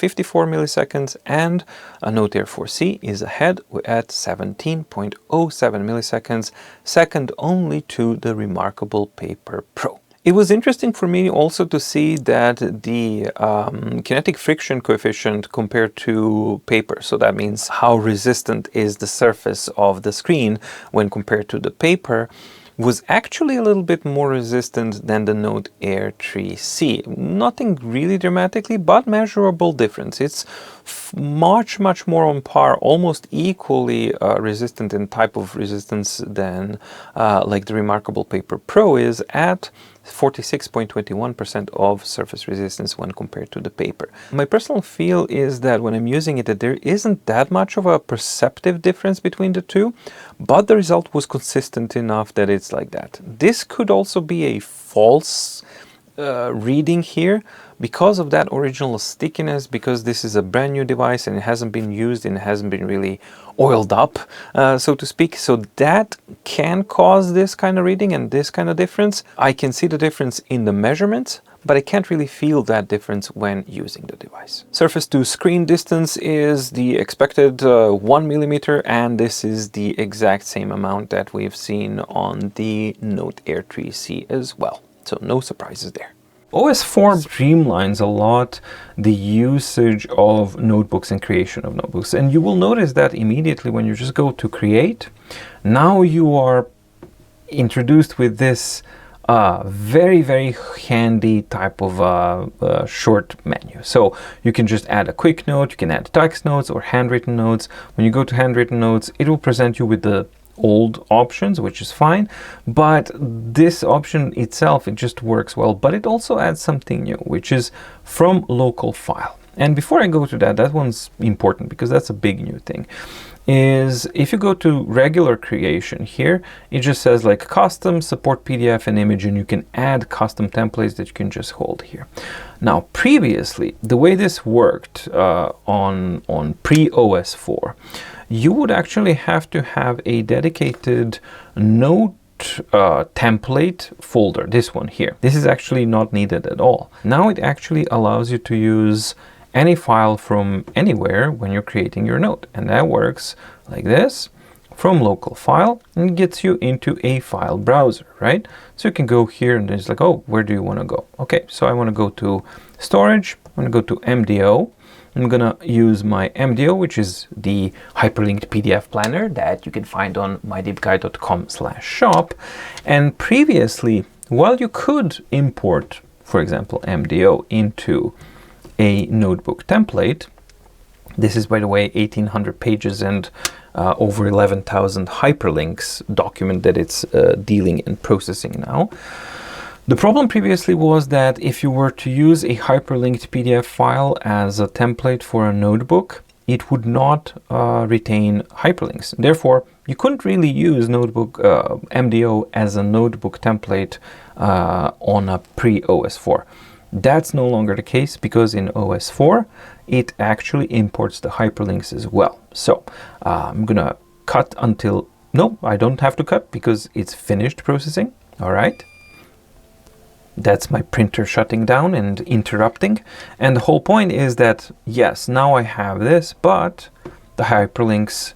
milliseconds, and Note Air 4C is ahead at 17.07 milliseconds, second only to the remarkable Paper Pro. It was interesting for me also to see that the kinetic friction coefficient compared to paper, so that means how resistant is the surface of the screen when compared to the paper, was actually a little bit more resistant than the Note Air 3C. Nothing really dramatically, but measurable difference. It's much more on par, almost equally resistant in type of resistance than like the remarkable Paper Pro is, at 46.21% of surface resistance when compared to the paper. My personal feel is that when I'm using it, that there isn't that much of a perceptive difference between the two, but the result was consistent enough that it's like that. This could also be a false reading here because of that original stickiness, because this is a brand new device and it hasn't been used and it hasn't been really oiled up, so to speak. So that can cause this kind of reading and this kind of difference. I can see the difference in the measurements, but I can't really feel that difference when using the device. Surface to screen distance is the expected 1 millimeter, and this is the exact same amount that we've seen on the Note Air 3C as well. So no surprises there. OS 4 streamlines a lot the usage of notebooks and creation of notebooks. And you will notice that immediately when you just go to create, now you are introduced with this very, very handy type of short menu. So you can just add a quick note, you can add text notes or handwritten notes. When you go to handwritten notes, it will present you with the old options, which is fine, but this option itself, it just works well, but it also adds something new, which is from local file. And before I go to that, that one's important because that's a big new thing, is if you go to regular creation here, it just says like custom, support PDF and image, and you can add custom templates that you can just hold here. Now, previously, the way this worked on pre-OS 4, you would actually have to have a dedicated note template folder, this one here. This is actually not needed at all. Now it actually allows you to use any file from anywhere when you're creating your note, and that works like this from local file and gets you into a file browser, right? So you can go here and it's like, oh, where do you want to go? Okay, so I want to go to storage, I'm going to go to MDO. I'm gonna use my MDO, which is the hyperlinked PDF planner that you can find on mydeepguide.com/shop. And previously, while you could import, for example, MDO into a notebook template, this is, by the way, 1,800 pages and over 11,000 hyperlinks document that it's dealing and processing now. The problem previously was that if you were to use a hyperlinked PDF file as a template for a notebook, it would not retain hyperlinks. Therefore, you couldn't really use notebook MDO as a notebook template on a pre-OS 4. That's no longer the case because in OS 4, it actually imports the hyperlinks as well. So I'm gonna cut until, no, I don't have to cut because it's finished processing, all right? That's my printer shutting down and interrupting. And the whole point is that, yes, now I have this, but the hyperlinks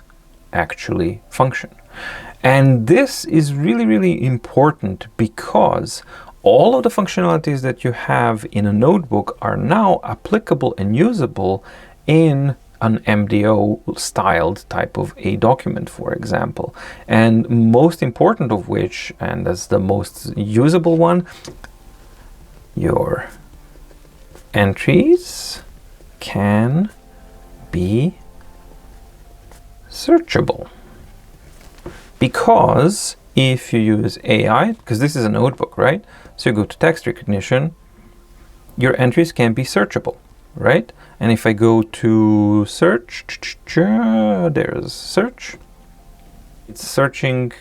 actually function. And this is really, really important because all of the functionalities that you have in a notebook are now applicable and usable in an MDO styled type of a document, for example. And most important of which, and that's the most usable one, your entries can be searchable. Because if you use AI, because this is a notebook, right? So you go to text recognition, your entries can be searchable, right? And if I go to search, there's search. It's searching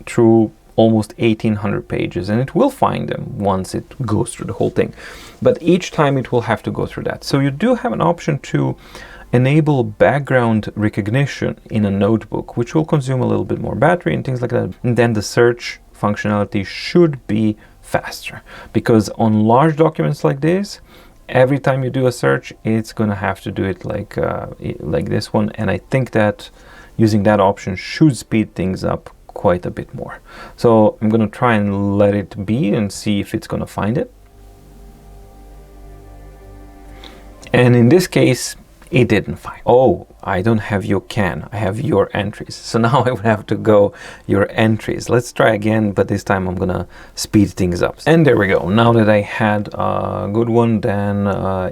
through almost 1,800 pages, and it will find them once it goes through the whole thing. But each time it will have to go through that. So you do have an option to enable background recognition in a notebook, which will consume a little bit more battery and things like that. And then the search functionality should be faster, because on large documents like this, every time you do a search, it's gonna have to do it like this one. And I think that using that option should speed things up quite a bit more. So I'm gonna try and let it be and see if it's gonna find it. And in this case, it didn't find. Oh, I don't have your can, I have your entries. So now I would have to go your entries. Let's try again, but this time I'm gonna speed things up. And there we go. Now that I had a good one, then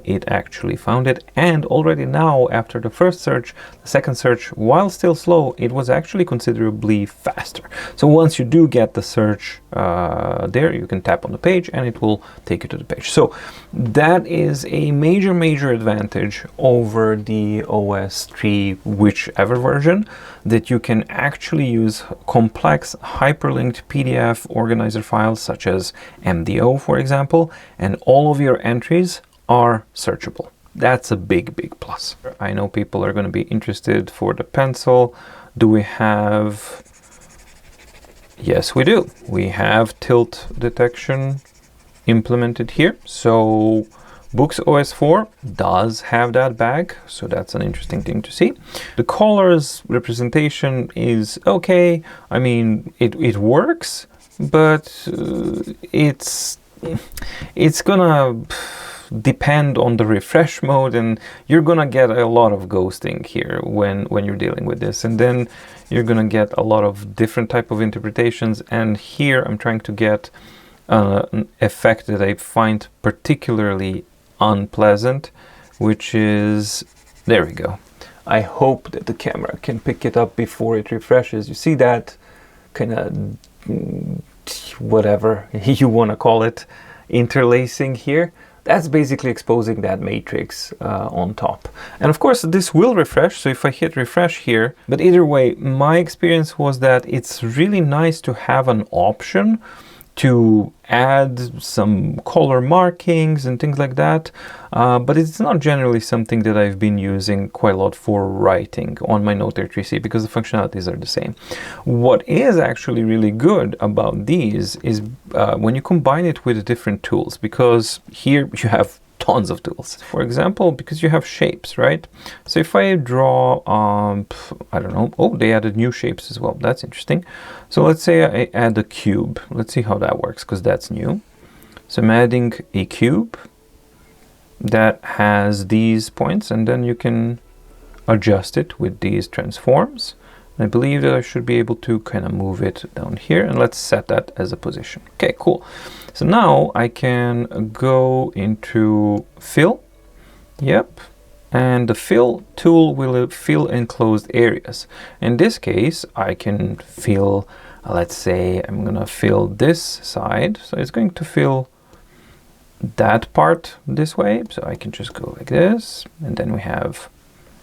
it actually found it. And already now, after the first search, the second search, while still slow, it was actually considerably faster. So once you do get the search there, you can tap on the page and it will take you to the page. So that is a major advantage over the OS 3, whichever version, that you can actually use complex hyperlinked PDF organizer files such as MDO, for example, and all of your entries are searchable. That's a big plus. I know people are going to be interested for the pencil. Do we have... Yes, we do. We have tilt detection implemented here. So Boox OS 4 does have that bag, so that's an interesting thing to see. The colors representation is okay. I mean, it works, but it's gonna depend on the refresh mode, and you're gonna get a lot of ghosting here when you're dealing with this, and then you're gonna get a lot of different type of interpretations. And here I'm trying to get an effect that I find particularly unpleasant, which is, there we go. I hope that the camera can pick it up before it refreshes. You see that kind of, whatever you want to call it, interlacing here? That's basically exposing that matrix on top. And of course this will refresh, so if I hit refresh here, but either way, my experience was that it's really nice to have an option to add some color markings and things like that, but it's not generally something that I've been using quite a lot for writing on my Note 3C because the functionalities are the same. What is actually really good about these is when you combine it with different tools, because here you have tons of tools. For example, because you have shapes, right? So if I draw, I don't know, oh, they added new shapes as well. That's interesting. So let's say I add a cube. Let's see how that works, because that's new. So I'm adding a cube that has these points, and then you can adjust it with these transforms. I believe that I should be able to kind of move it down here, and let's set that as a position. Okay, cool. So now I can go into fill. Yep. And the fill tool will fill enclosed areas. In this case, I can fill, let's say I'm going to fill this side. So it's going to fill that part this way. So I can just go like this. And then we have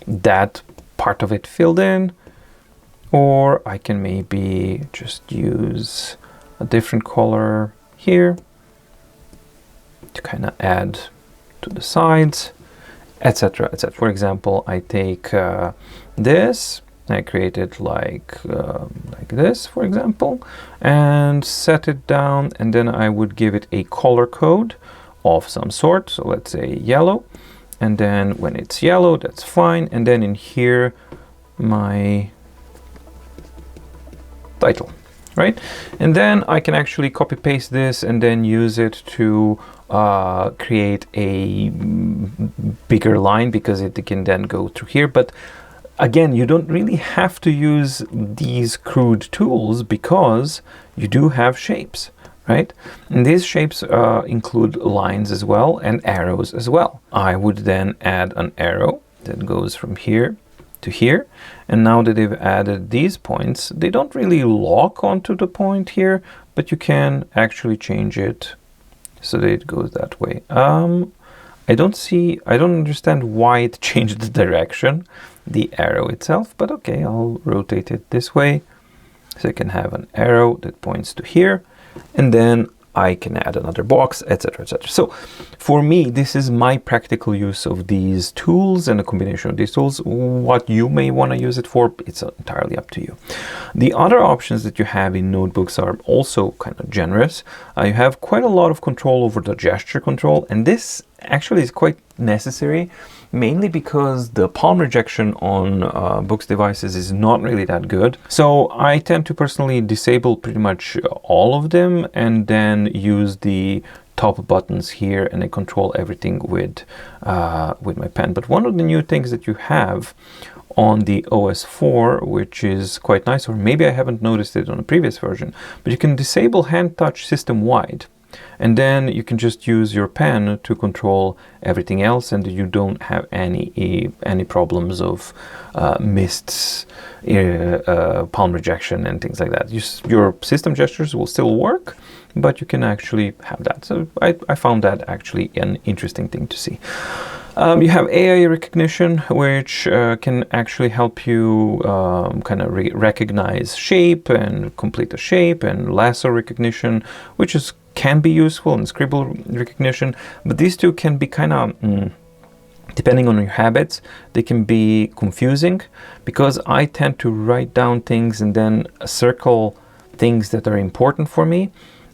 that part of it filled in. Or I can maybe just use a different color here to kind of add to the sides, etc, etc. For example, I take this, I create it like this, for example, and set it down, and then I would give it a color code of some sort. So let's say yellow, and then when it's yellow, that's fine. And then in here, my title, right? And then I can actually copy paste this and then use it to create a bigger line, because it can then go through here. But again, you don't really have to use these crude tools because you do have shapes, right? And these shapes include lines as well and arrows as well. I would then add an arrow that goes from here to here, and now that they've added these points, they don't really lock onto the point here, but you can actually change it so that it goes that way. I don't understand why it changed the direction, the arrow itself, but okay, I'll rotate it this way so I can have an arrow that points to here, and then I can add another box, etc, etc. So for me, this is my practical use of these tools and a combination of these tools. What you may want to use it for, it's entirely up to you. The other options that you have in notebooks are also kind of generous. You have quite a lot of control over the gesture control, and this actually is quite necessary, mainly because the palm rejection on Boox devices is not really that good. So I tend to personally disable pretty much all of them and then use the top buttons here, and I control everything with my pen. But one of the new things that you have on the OS 4, which is quite nice, or maybe I haven't noticed it on a previous version, but you can disable hand touch system-wide. And then you can just use your pen to control everything else, and you don't have any problems of mists, palm rejection, and things like that. Your system gestures will still work, but you can actually have that. So I found that actually an interesting thing to see. You have AI recognition, which can actually help you kind of recognize shape and complete a shape, and lasso recognition, which can be useful, and scribble recognition. But these two can be kind of, depending on your habits, they can be confusing, because I tend to write down things and then circle things that are important for me.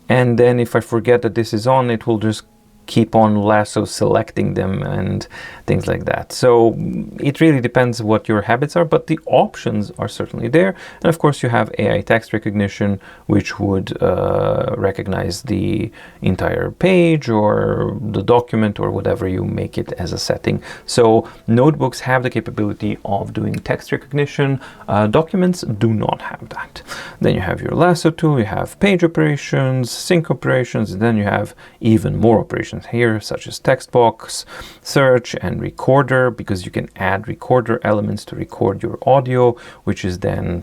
And then if I forget that this is on, it will just keep on lasso selecting them and things like that. So it really depends what your habits are, but the options are certainly there. And of course you have AI text recognition, which would recognize the entire page or the document or whatever you make it as a setting. So notebooks have the capability of doing text recognition. Documents do not have that. Then you have your lasso tool, you have page operations, sync operations, and then you have even more operations here, such as text box, search, and recorder, because you can add recorder elements to record your audio, which is then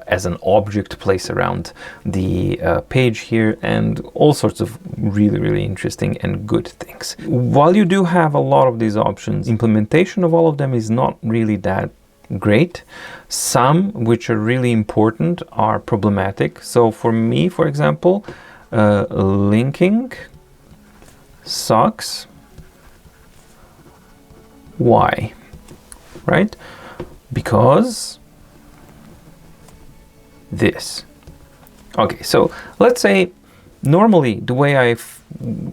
as an object placed around the page here, and all sorts of really interesting and good things. While you do have a lot of these options, implementation of all of them is not really that great. Some which are really important are problematic. So for me, for example, linking sucks. Why? Right? Because this. Okay, so let's say normally the way I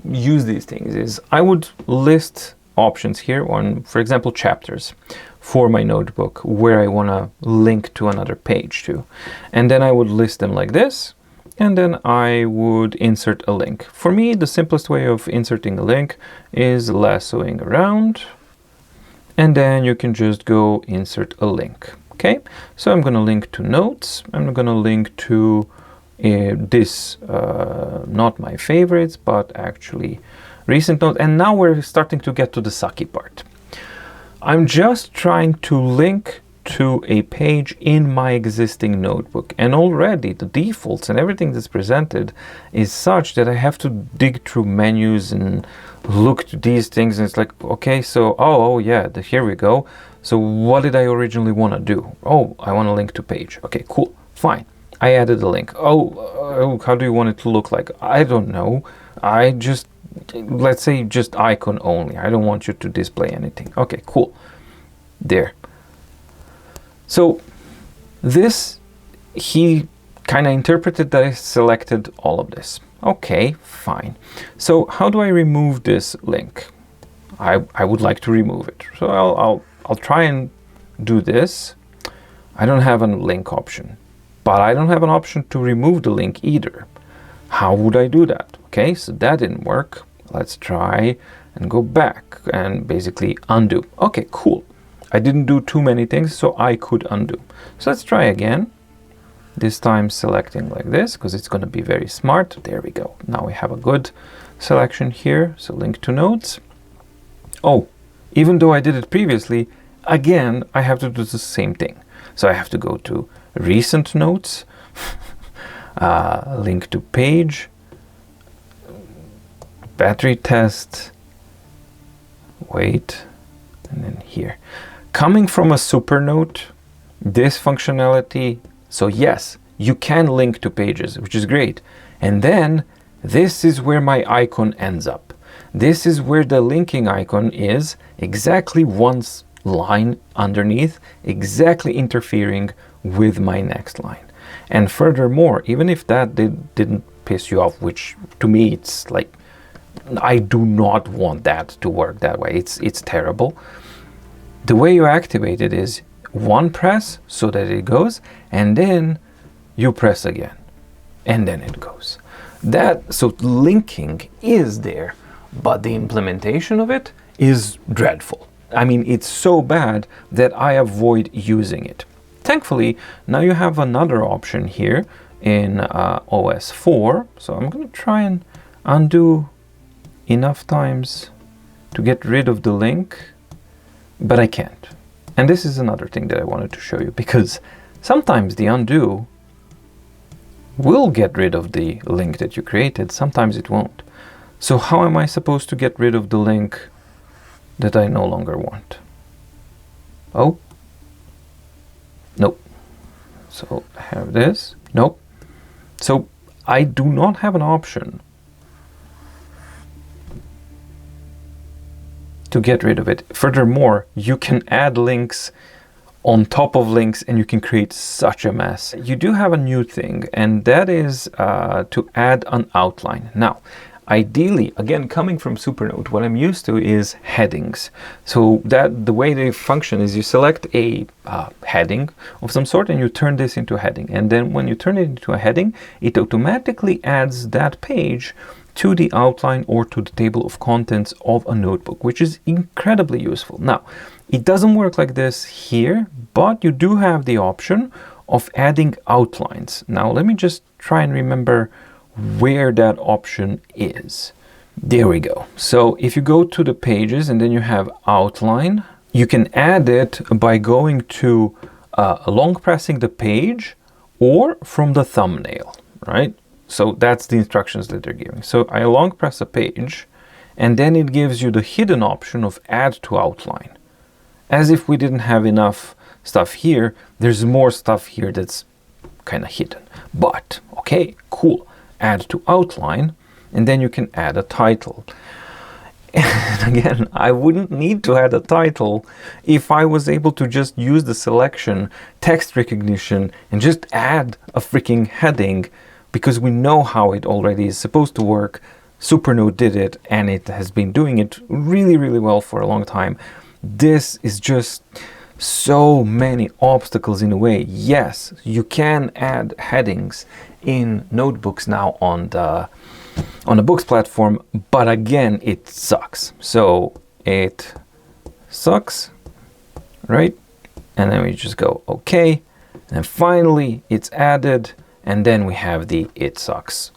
use these things is I would list options here on, for example, chapters for my notebook where I want to link to another page to. And then I would list them like this. And then I would insert a link. For me, the simplest way of inserting a link is lassoing around, and then you can just go insert a link. Okay, so I'm going to link to notes. I'm going to link to this, not my favorites, but actually recent notes. And now we're starting to get to the sucky part. I'm just trying to link to a page in my existing notebook, and already the defaults and everything that's presented is such that I have to dig through menus and look to these things, and it's like, okay, so oh yeah, here we go. So what did I originally want to do? Oh, I want to link to page. Okay, cool, fine, I added a link. Oh, how do you want it to look like? I don't know. I just, let's say just icon only. I don't want you to display anything. Okay, cool, there. So this, he kind of interpreted that I selected all of this. Okay, fine. So how do I remove this link? I would like to remove it. So I'll try and do this. I don't have a link option, but I don't have an option to remove the link either. How would I do that? Okay, so that didn't work. Let's try and go back and basically undo. Okay, cool. I didn't do too many things, so I could undo. So let's try again. This time selecting like this, because it's going to be very smart. There we go. Now we have a good selection here. So link to notes. Oh, even though I did it previously, again, I have to do the same thing. So I have to go to recent notes, link to page, battery test, wait, and then here. Coming from a super note, this functionality, so yes, you can link to pages, which is great. And then this is where my icon ends up. This is where the linking icon is, exactly one line underneath, exactly interfering with my next line. And furthermore, even if that didn't piss you off, which to me it's like, I do not want that to work that way. It's terrible. The way you activate it is one press so that it goes, and then you press again, and then it goes. So linking is there, but the implementation of it is dreadful. I mean, it's so bad that I avoid using it. Thankfully, now you have another option here in OS 4. So I'm going to try and undo enough times to get rid of the link, but I can't. And this is another thing that I wanted to show you, because sometimes the undo will get rid of the link that you created, sometimes it won't. So how am I supposed to get rid of the link that I no longer want? Oh, nope. So I have this, nope. So I do not have an option to get rid of it. Furthermore, you can add links on top of links and you can create such a mess. You do have a new thing, and that is to add an outline. Now, ideally, again, coming from Supernote, what I'm used to is headings. So that the way they function is you select a heading of some sort and you turn this into a heading. And then when you turn it into a heading, it automatically adds that page to the outline or to the table of contents of a notebook, which is incredibly useful. Now, it doesn't work like this here, but you do have the option of adding outlines. Now, let me just try and remember where that option is. There we go. So if you go to the pages and then you have outline, you can add it by going to long pressing the page or from the thumbnail, right? So that's the instructions that they're giving. So I long press a page and then it gives you the hidden option of add to outline. As if we didn't have enough stuff here, there's more stuff here that's kind of hidden. But okay, cool. Add to outline, and then you can add a title. And again, I wouldn't need to add a title if I was able to just use the selection, text recognition, and just add a freaking heading, because we know how it already is supposed to work. Supernote did it, and it has been doing it really, really well for a long time. This is just so many obstacles in a way. Yes, you can add headings in notebooks now on the Boox platform, but again, it sucks. So it sucks, right? And then we just go okay, and finally it's added, and then we have the it sucks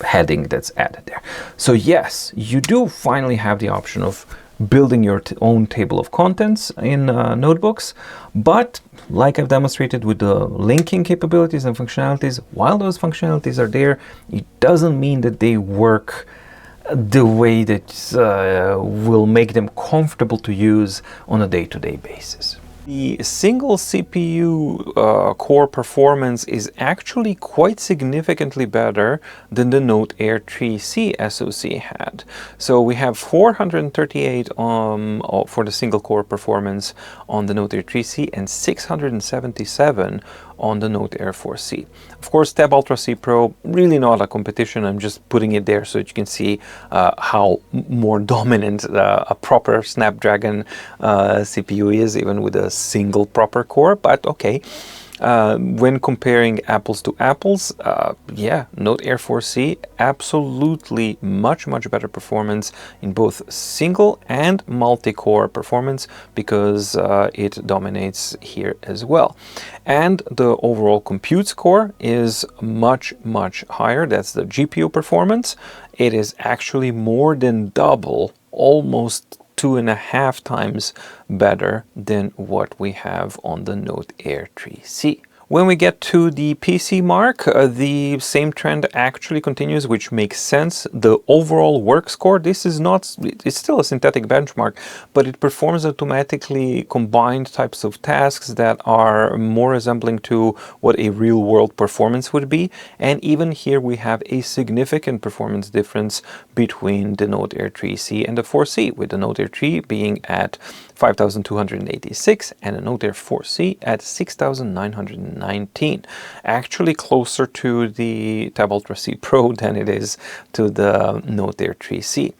heading that's added there. So yes, you do finally have the option of building your own table of contents in notebooks, but like I've demonstrated with the linking capabilities and functionalities, while those functionalities are there, it doesn't mean that they work the way that will make them comfortable to use on a day-to-day basis. The single CPU core performance is actually quite significantly better than the Note Air 3C SoC had. So we have 438 for the single core performance on the Note Air 3C and 677 on the Note Air 4C. Of course, Tab Ultra C Pro, really not a competition. I'm just putting it there so that you can see how more dominant a proper Snapdragon CPU is, even with a single proper core, but okay. When comparing apples to apples, yeah, Note Air 4C, absolutely much better performance in both single and multi-core performance, because it dominates here as well. And the overall compute score is much higher. That's the GPU performance. It is actually more than double, almost 2.5 times better than what we have on the Note Air 3C. When we get to the PC mark, the same trend actually continues, which makes sense. The overall work score, this is not, it's still a synthetic benchmark, but it performs automatically combined types of tasks that are more resembling to what a real world performance would be. And even here we have a significant performance difference between the Note Air 3C and the 4C, with the Note Air 3 being at 5,286 and a Note Air 4C at 6,919. Actually closer to the Tab Ultra C Pro than it is to the Note Air 3C.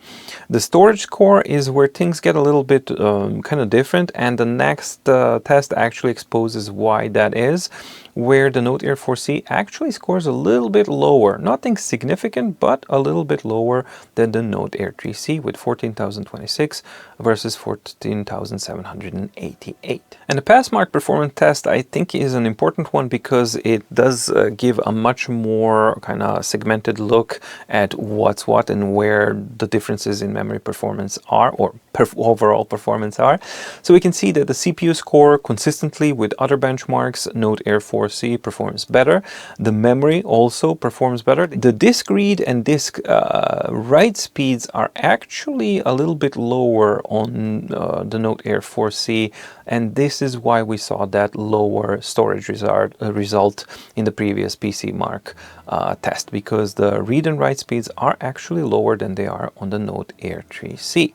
The storage score is where things get a little bit kind of different, and the next test actually exposes why that is. where the Note Air 4C actually scores a little bit lower. Nothing significant, but a little bit lower than the Note Air 3C with 14,026 versus 14,788. And the pass mark performance test, I think, is an important one because it does give a much more kind of segmented look at what's what and where the differences in memory performance are, or overall performance are. So we can see that the CPU score consistently with other benchmarks, Note Air 4C performs better. The memory also performs better. The disk read and disk write speeds are actually a little bit lower on the Note Air 4C, and this is why we saw that lower storage result in the previous PC Mark test, because the read and write speeds are actually lower than they are on the Note Air 3C.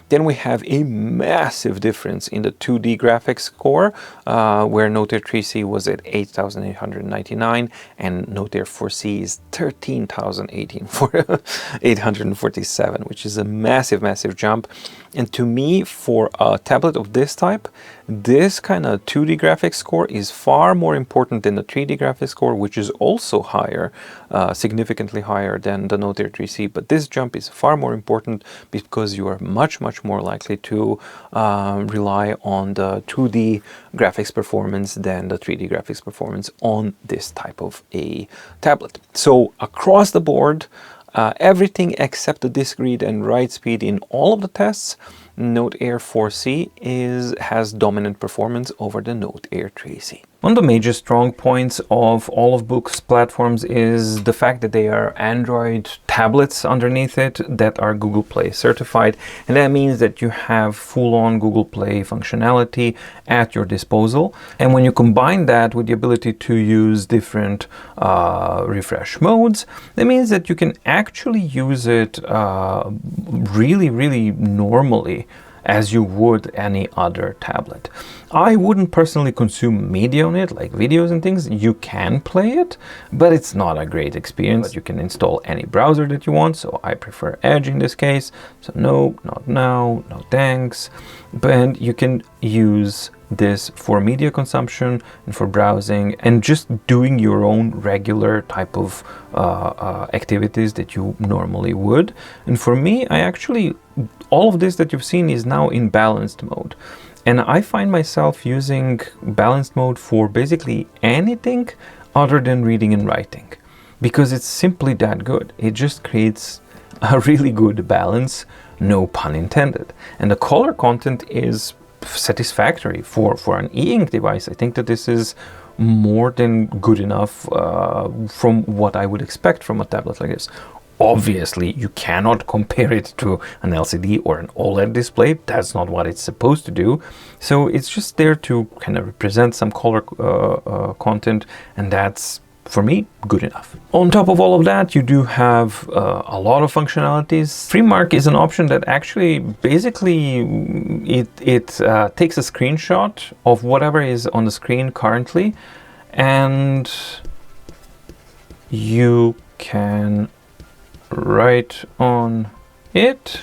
Then we have a massive difference in the 2D graphics score, where Note Air 3C was at 8,899 and Note Air 4C is 13,847, which is a massive, massive jump. And to me, for a tablet of this type, this kind of 2D graphics score is far more important than the 3D graphics score, which is also higher, significantly higher than the Note Air 3C. But this jump is far more important because you are much, much more likely to rely on the 2D graphics performance than the 3D graphics performance on this type of a tablet. So across the board, everything except the disk read and write speed in all of the tests, Note Air 4C has dominant performance over the Note Air 3C. One of the major strong points of all of Boox platforms is the fact that they are Android tablets underneath it that are Google Play certified, and that means that you have full-on Google Play functionality at your disposal. And when you combine that with the ability to use different refresh modes, that means that you can actually use it really, really normally as you would any other tablet. I wouldn't personally consume media on it, like videos and things. You can play it, but it's not a great experience. You can install any browser that you want, so I prefer Edge in this case. So no, not now, no thanks. But you can use this for media consumption and for browsing and just doing your own regular type of activities that you normally would. And for me, all of this that you've seen is now in balanced mode. And I find myself using balanced mode for basically anything other than reading and writing, because it's simply that good. It just creates a really good balance, no pun intended. And the color content is satisfactory for an e-ink device. I think that this is more than good enough from what I would expect from a tablet like this. Obviously, you cannot compare it to an LCD or an OLED display. That's not what it's supposed to do. So it's just there to kind of represent some color content, and that's, for me, good enough. On top of all of that, you do have a lot of functionalities. FreeMark is an option that actually basically it takes a screenshot of whatever is on the screen currently, and you can write on it,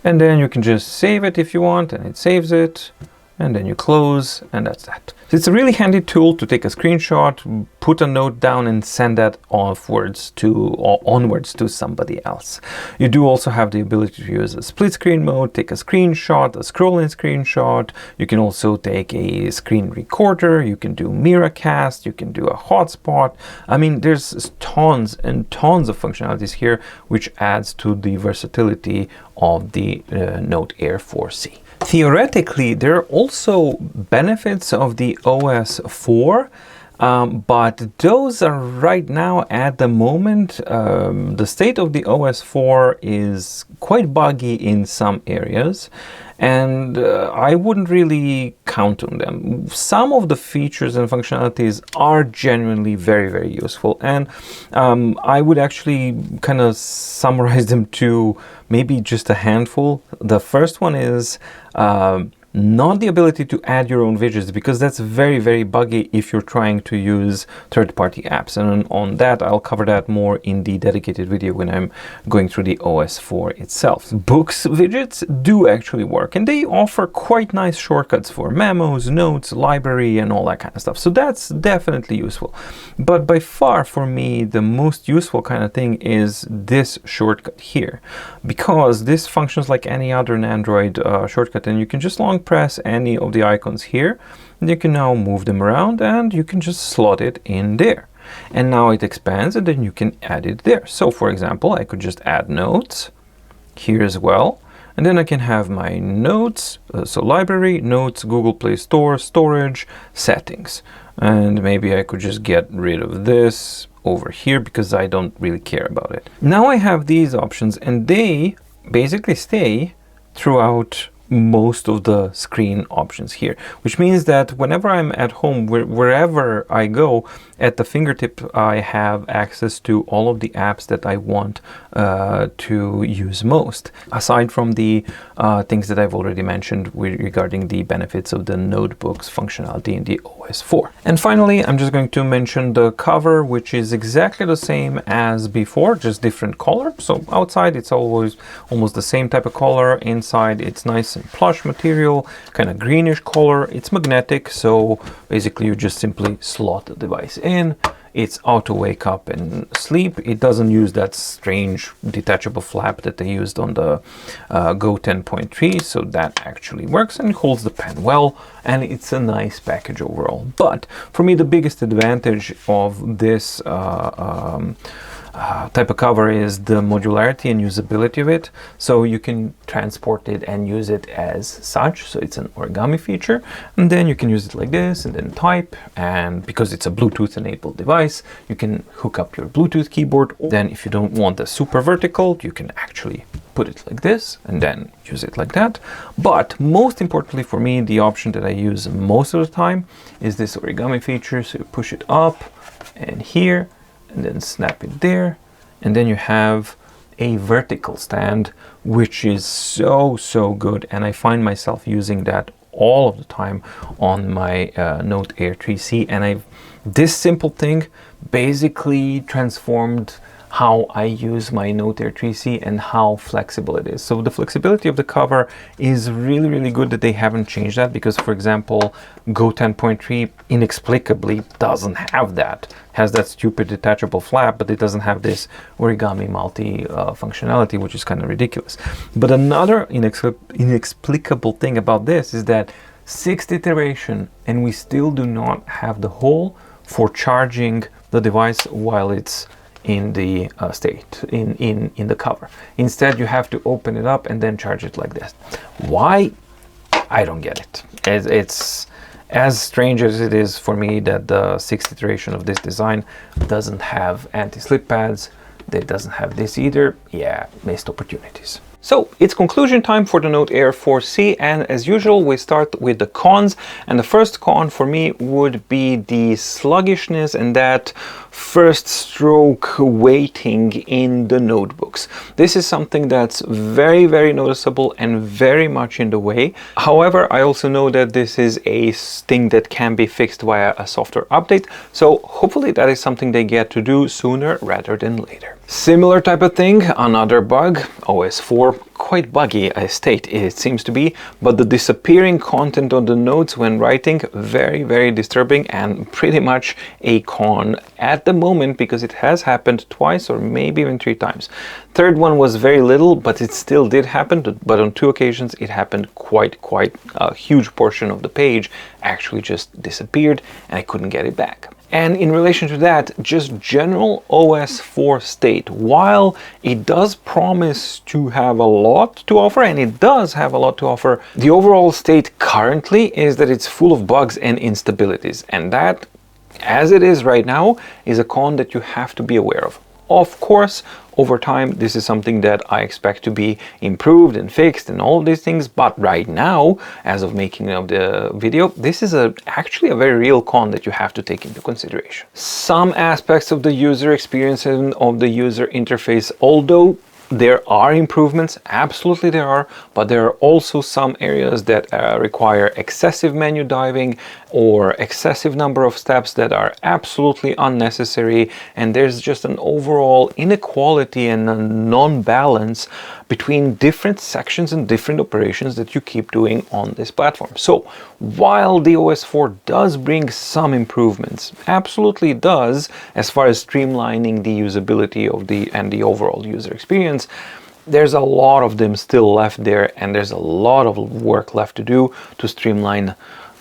and then you can just save it if you want, and it saves it, and then you close, and that's that. So it's a really handy tool to take a screenshot, put a note down, and send that onwards to somebody else. You do also have the ability to use a split screen mode, take a screenshot, a scroll-in screenshot. You can also take a screen recorder, you can do Miracast, you can do a hotspot. I mean, there's tons and tons of functionalities here, which adds to the versatility of the Note Air 4C. Theoretically, there are also benefits of the OS 4, but those are right now at the moment. The state of the OS 4 is quite buggy in some areas, and I wouldn't really count on them. Some of the features and functionalities are genuinely very, very useful, and I would actually kind of summarize them to maybe just a handful. The first one is not the ability to add your own widgets, because that's very, very buggy if you're trying to use third-party apps. And on that, I'll cover that more in the dedicated video when I'm going through the OS 4 itself. Boox widgets do actually work, and they offer quite nice shortcuts for memos, notes, library, and all that kind of stuff. So that's definitely useful. But by far, for me, the most useful kind of thing is this shortcut here, because this functions like any other Android shortcut, and you can just long press any of the icons here, and you can now move them around, and you can just slot it in there. And now it expands, and then you can add it there. So for example, I could just add notes here as well, and then I can have my notes, so library, notes, Google Play Store, storage, settings. And maybe I could just get rid of this over here because I don't really care about it. Now I have these options, and they basically stay throughout most of the screen options here, which means that whenever I'm at home, wherever I go, at the fingertip I have access to all of the apps that I want to use most, aside from the things that I've already mentioned regarding the benefits of the notebooks functionality in the OS 4. And finally, I'm just going to mention the cover, which is exactly the same as before, just different color. So outside it's always almost the same type of color. Inside it's nice and plush material, kind of greenish color. It's magnetic, so basically you just simply slot the device in. It's auto wake up and sleep. It doesn't use that strange detachable flap that they used on the Go 10.3, so that actually works, and it holds the pen well, and it's a nice package overall. But for me, the biggest advantage of this type of cover is the modularity and usability of it. So you can transport it and use it as such, so it's an origami feature, and then you can use it like this and then type. And because it's a Bluetooth enabled device, you can hook up your Bluetooth keyboard. Then if you don't want the super vertical, you can actually put it like this and then use it like that. But most importantly for me, the option that I use most of the time is this origami feature. So you push it up and here, and then snap it there, and then you have a vertical stand, which is so good, and I find myself using that all of the time on my Note Air 3C, and this simple thing basically transformed how I use my Note Air 3C and how flexible it is. So the flexibility of the cover is really good that they haven't changed that, because for example, Go 10.3 inexplicably doesn't have that. Has that stupid detachable flap, but it doesn't have this origami multi functionality, which is kind of ridiculous. But another inexplicable thing about this is that 6th iteration, and we still do not have the hole for charging the device while it's in the state, in the cover. Instead, you have to open it up and then charge it like this. Why? I don't get it. It's as strange as it is for me that the 6th iteration of this design doesn't have anti-slip pads, that doesn't have this either. Yeah, missed opportunities. So it's conclusion time for the Note Air 4C, and as usual we start with the cons, and the first con for me would be the sluggishness and that first stroke waiting in the notebooks. This is something that's very noticeable and very much in the way. However, I also know that this is a thing that can be fixed via a software update, so hopefully that is something they get to do sooner rather than later. Similar type of thing, another bug, OS 4, quite buggy I state it seems to be, but the disappearing content on the notes when writing, very disturbing and pretty much a con at the moment, because it has happened twice or maybe even 3 times. Third one was very little, but it still did happen, but on 2 occasions it happened quite a huge portion of the page actually just disappeared and I couldn't get it back. And in relation to that, just general OS 4 state, while it does promise to have a lot to offer, and it does have a lot to offer, the overall state currently is that it's full of bugs and instabilities, and that, as it is right now, is a con that you have to be aware of. Of course, over time, this is something that I expect to be improved and fixed and all of these things, but right now, as of making of the video, this is actually a very real con that you have to take into consideration. Some aspects of the user experience and of the user interface, although There are improvements, absolutely there are, but there are also some areas that require excessive menu diving or excessive number of steps that are absolutely unnecessary, and there's just an overall inequality and a non-balance between different sections and different operations that you keep doing on this platform. So while the OS 4 does bring some improvements, absolutely does, as far as streamlining the usability of the overall user experience, there's a lot of them still left there, and there's a lot of work left to do to streamline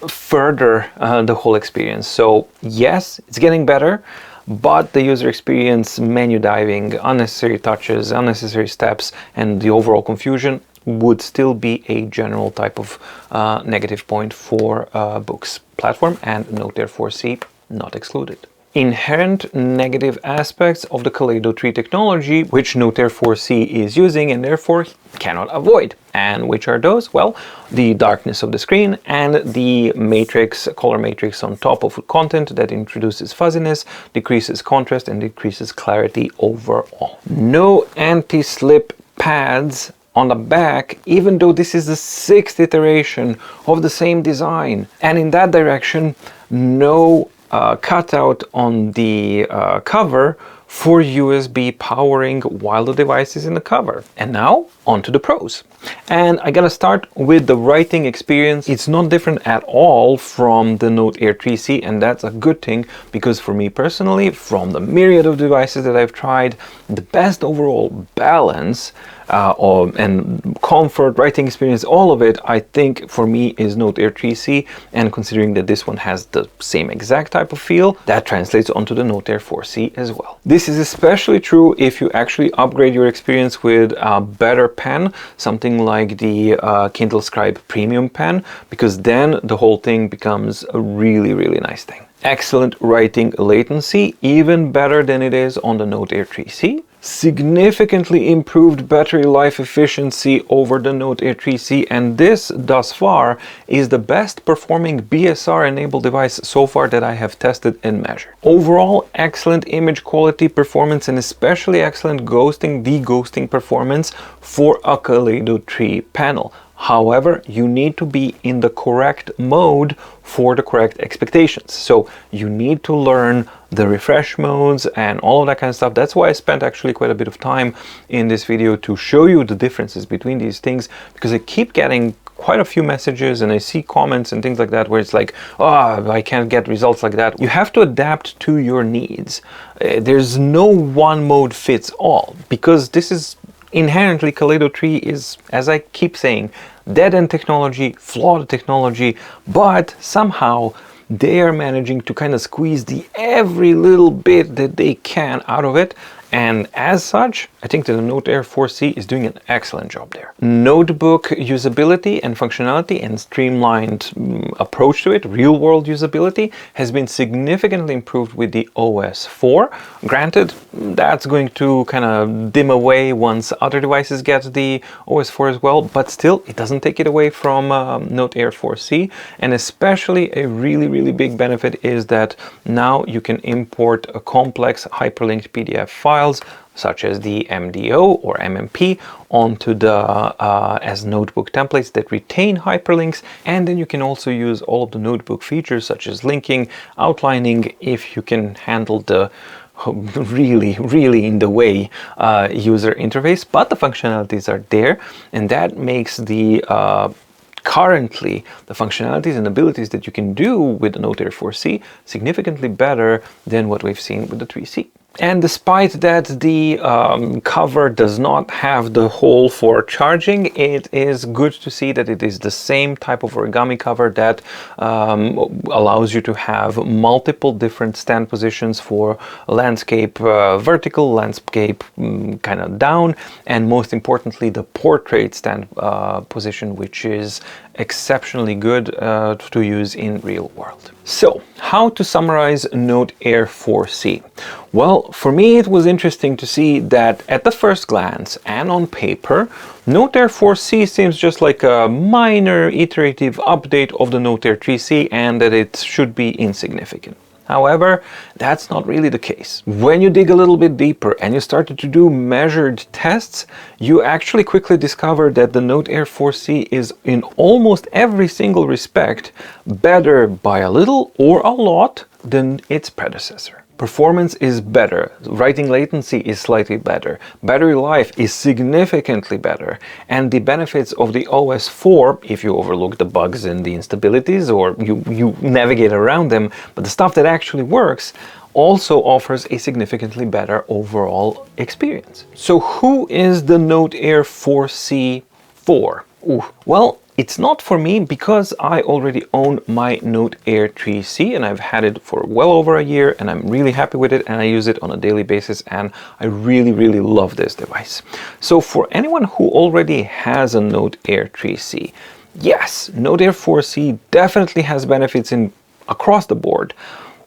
further the whole experience. So yes, it's getting better, but the user experience, menu diving, unnecessary touches, unnecessary steps, and the overall confusion would still be a general type of negative point for Boox platform, and Note Air 4C not excluded. Inherent negative aspects of the Kaleido tree technology, which Note Air 4C is using and therefore cannot avoid. And which are those? Well, the darkness of the screen and the matrix, color matrix on top of content that introduces fuzziness, decreases contrast, and decreases clarity overall. No anti-slip pads on the back, even though this is the 6th iteration of the same design. And in that direction, no cutout on the cover for USB powering while the device is in the cover. And now on to the pros. And I gotta start with the writing experience. It's not different at all from the Note Air 3C, and that's a good thing, because for me personally, from the myriad of devices that I've tried, the best overall balance and comfort, writing experience, all of it, I think for me is Note Air 3C, and considering that this one has the same exact type of feel, that translates onto the Note Air 4C as well. This is especially true if you actually upgrade your experience with a better pen, something like the Kindle Scribe Premium pen, because then the whole thing becomes a really, really nice thing. Excellent writing latency, even better than it is on the Note Air 3C. Significantly improved battery life efficiency over the Note Air 3C, and this thus far is the best performing BSR enabled device so far that I have tested and measured. Overall, excellent image quality performance, and especially excellent de-ghosting performance for a Kaleido tree panel. However, you need to be in the correct mode for the correct expectations. So you need to learn the refresh modes and all of that kind of stuff. That's why I spent actually quite a bit of time in this video to show you the differences between these things, because I keep getting quite a few messages and I see comments and things like that where it's like, oh, I can't get results like that. You have to adapt to your needs. There's no one mode fits all, because this is inherently, Kaleido tree is, as I keep saying, dead-end technology, flawed technology, but somehow they are managing to kind of squeeze the every little bit that they can out of it. And as such, I think that the Note Air 4C is doing an excellent job there. Notebook usability and functionality and streamlined approach to it, real-world usability, has been significantly improved with the OS 4. Granted, that's going to kind of dim away once other devices get the OS 4 as well, but still, it doesn't take it away from Note Air 4C. And especially a really, really big benefit is that now you can import a complex hyperlinked PDF files such as the MDO or MMP onto the as notebook templates that retain hyperlinks, and then you can also use all of the notebook features such as linking, outlining, if you can handle the really in the way user interface, but the functionalities are there, and that makes the currently the functionalities and abilities that you can do with the Note Air 4C significantly better than what we've seen with the 3C. And despite that the cover does not have the hole for charging, it is good to see that it is the same type of origami cover that allows you to have multiple different stand positions for landscape vertical, landscape kind of down, and most importantly the portrait stand position, which is exceptionally good to use in real world. So, how to summarize Note Air 4C? Well, for me it was interesting to see that at the first glance and on paper, Note Air 4C seems just like a minor iterative update of the Note Air 3C, and that it should be insignificant. However, that's not really the case. When you dig a little bit deeper and you started to do measured tests, you actually quickly discover that the Note Air 4C is in almost every single respect better by a little or a lot than its predecessor. Performance is better, writing latency is slightly better, battery life is significantly better, and the benefits of the OS 4, if you overlook the bugs and the instabilities or you navigate around them, but the stuff that actually works also offers a significantly better overall experience. So who is the Note Air 4C for? Well, it's not for me because I already own my Note Air 3C and I've had it for well over a year and I'm really happy with it and I use it on a daily basis and I really love this device. So for anyone who already has a Note Air 3C, yes, Note Air 4C definitely has benefits across the board.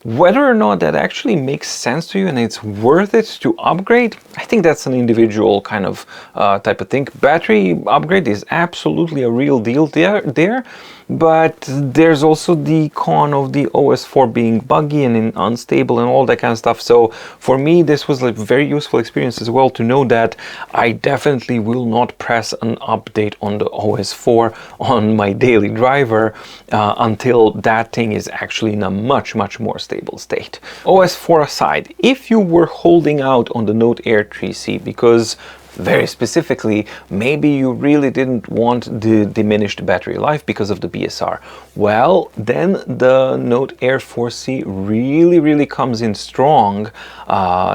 Whether or not that actually makes sense to you and it's worth it to upgrade, I think that's an individual kind of type of thing. Battery upgrade is absolutely a real deal there, but there's also the con of the OS 4 being buggy and unstable and all that kind of stuff. So for me, this was a very useful experience as well to know that I definitely will not press an update on the OS 4 on my daily driver until that thing is actually in a much more stable state. OS 4 aside, if you were holding out on the Note Air 3C because very specifically, maybe you really didn't want the diminished battery life because of the BSR. Well, then the Note Air 4C really comes in strong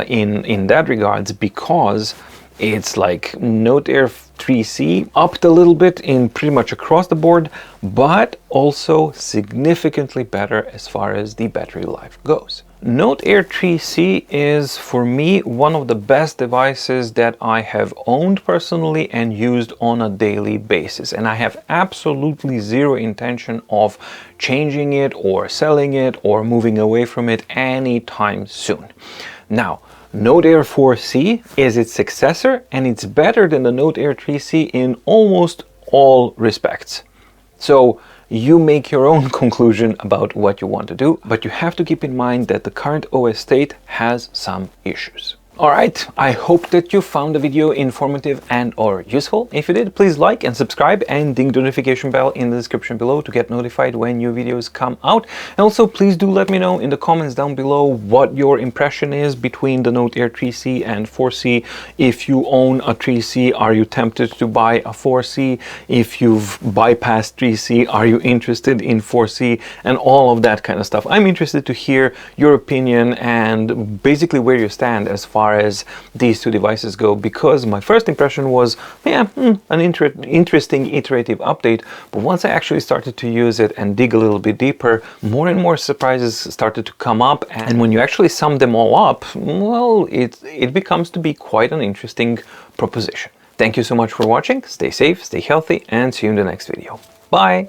in that regards, because it's like Note Air 3C upped a little bit in pretty much across the board, but also significantly better as far as the battery life goes. Note Air 3C is for me one of the best devices that I have owned personally and used on a daily basis, and I have absolutely zero intention of changing it or selling it or moving away from it anytime soon. Now, Note Air 4C is its successor and it's better than the Note Air 3C in almost all respects. So you make your own conclusion about what you want to do, but you have to keep in mind that the current OS state has some issues. Alright, I hope that you found the video informative and or useful. If you did, please like and subscribe and ding the notification bell in the description below to get notified when new videos come out. And also please do let me know in the comments down below what your impression is between the Note Air 3C and 4C. If you own a 3C, are you tempted to buy a 4C? If you've bypassed 3C, are you interested in 4C? And all of that kind of stuff. I'm interested to hear your opinion and basically where you stand as far as these two devices go, because my first impression was, yeah, an interesting iterative update, but once I actually started to use it and dig a little bit deeper, more and more surprises started to come up, and when you actually sum them all up, well, it becomes to be quite an interesting proposition. Thank you so much for watching, stay safe, stay healthy, and see you in the next video. Bye!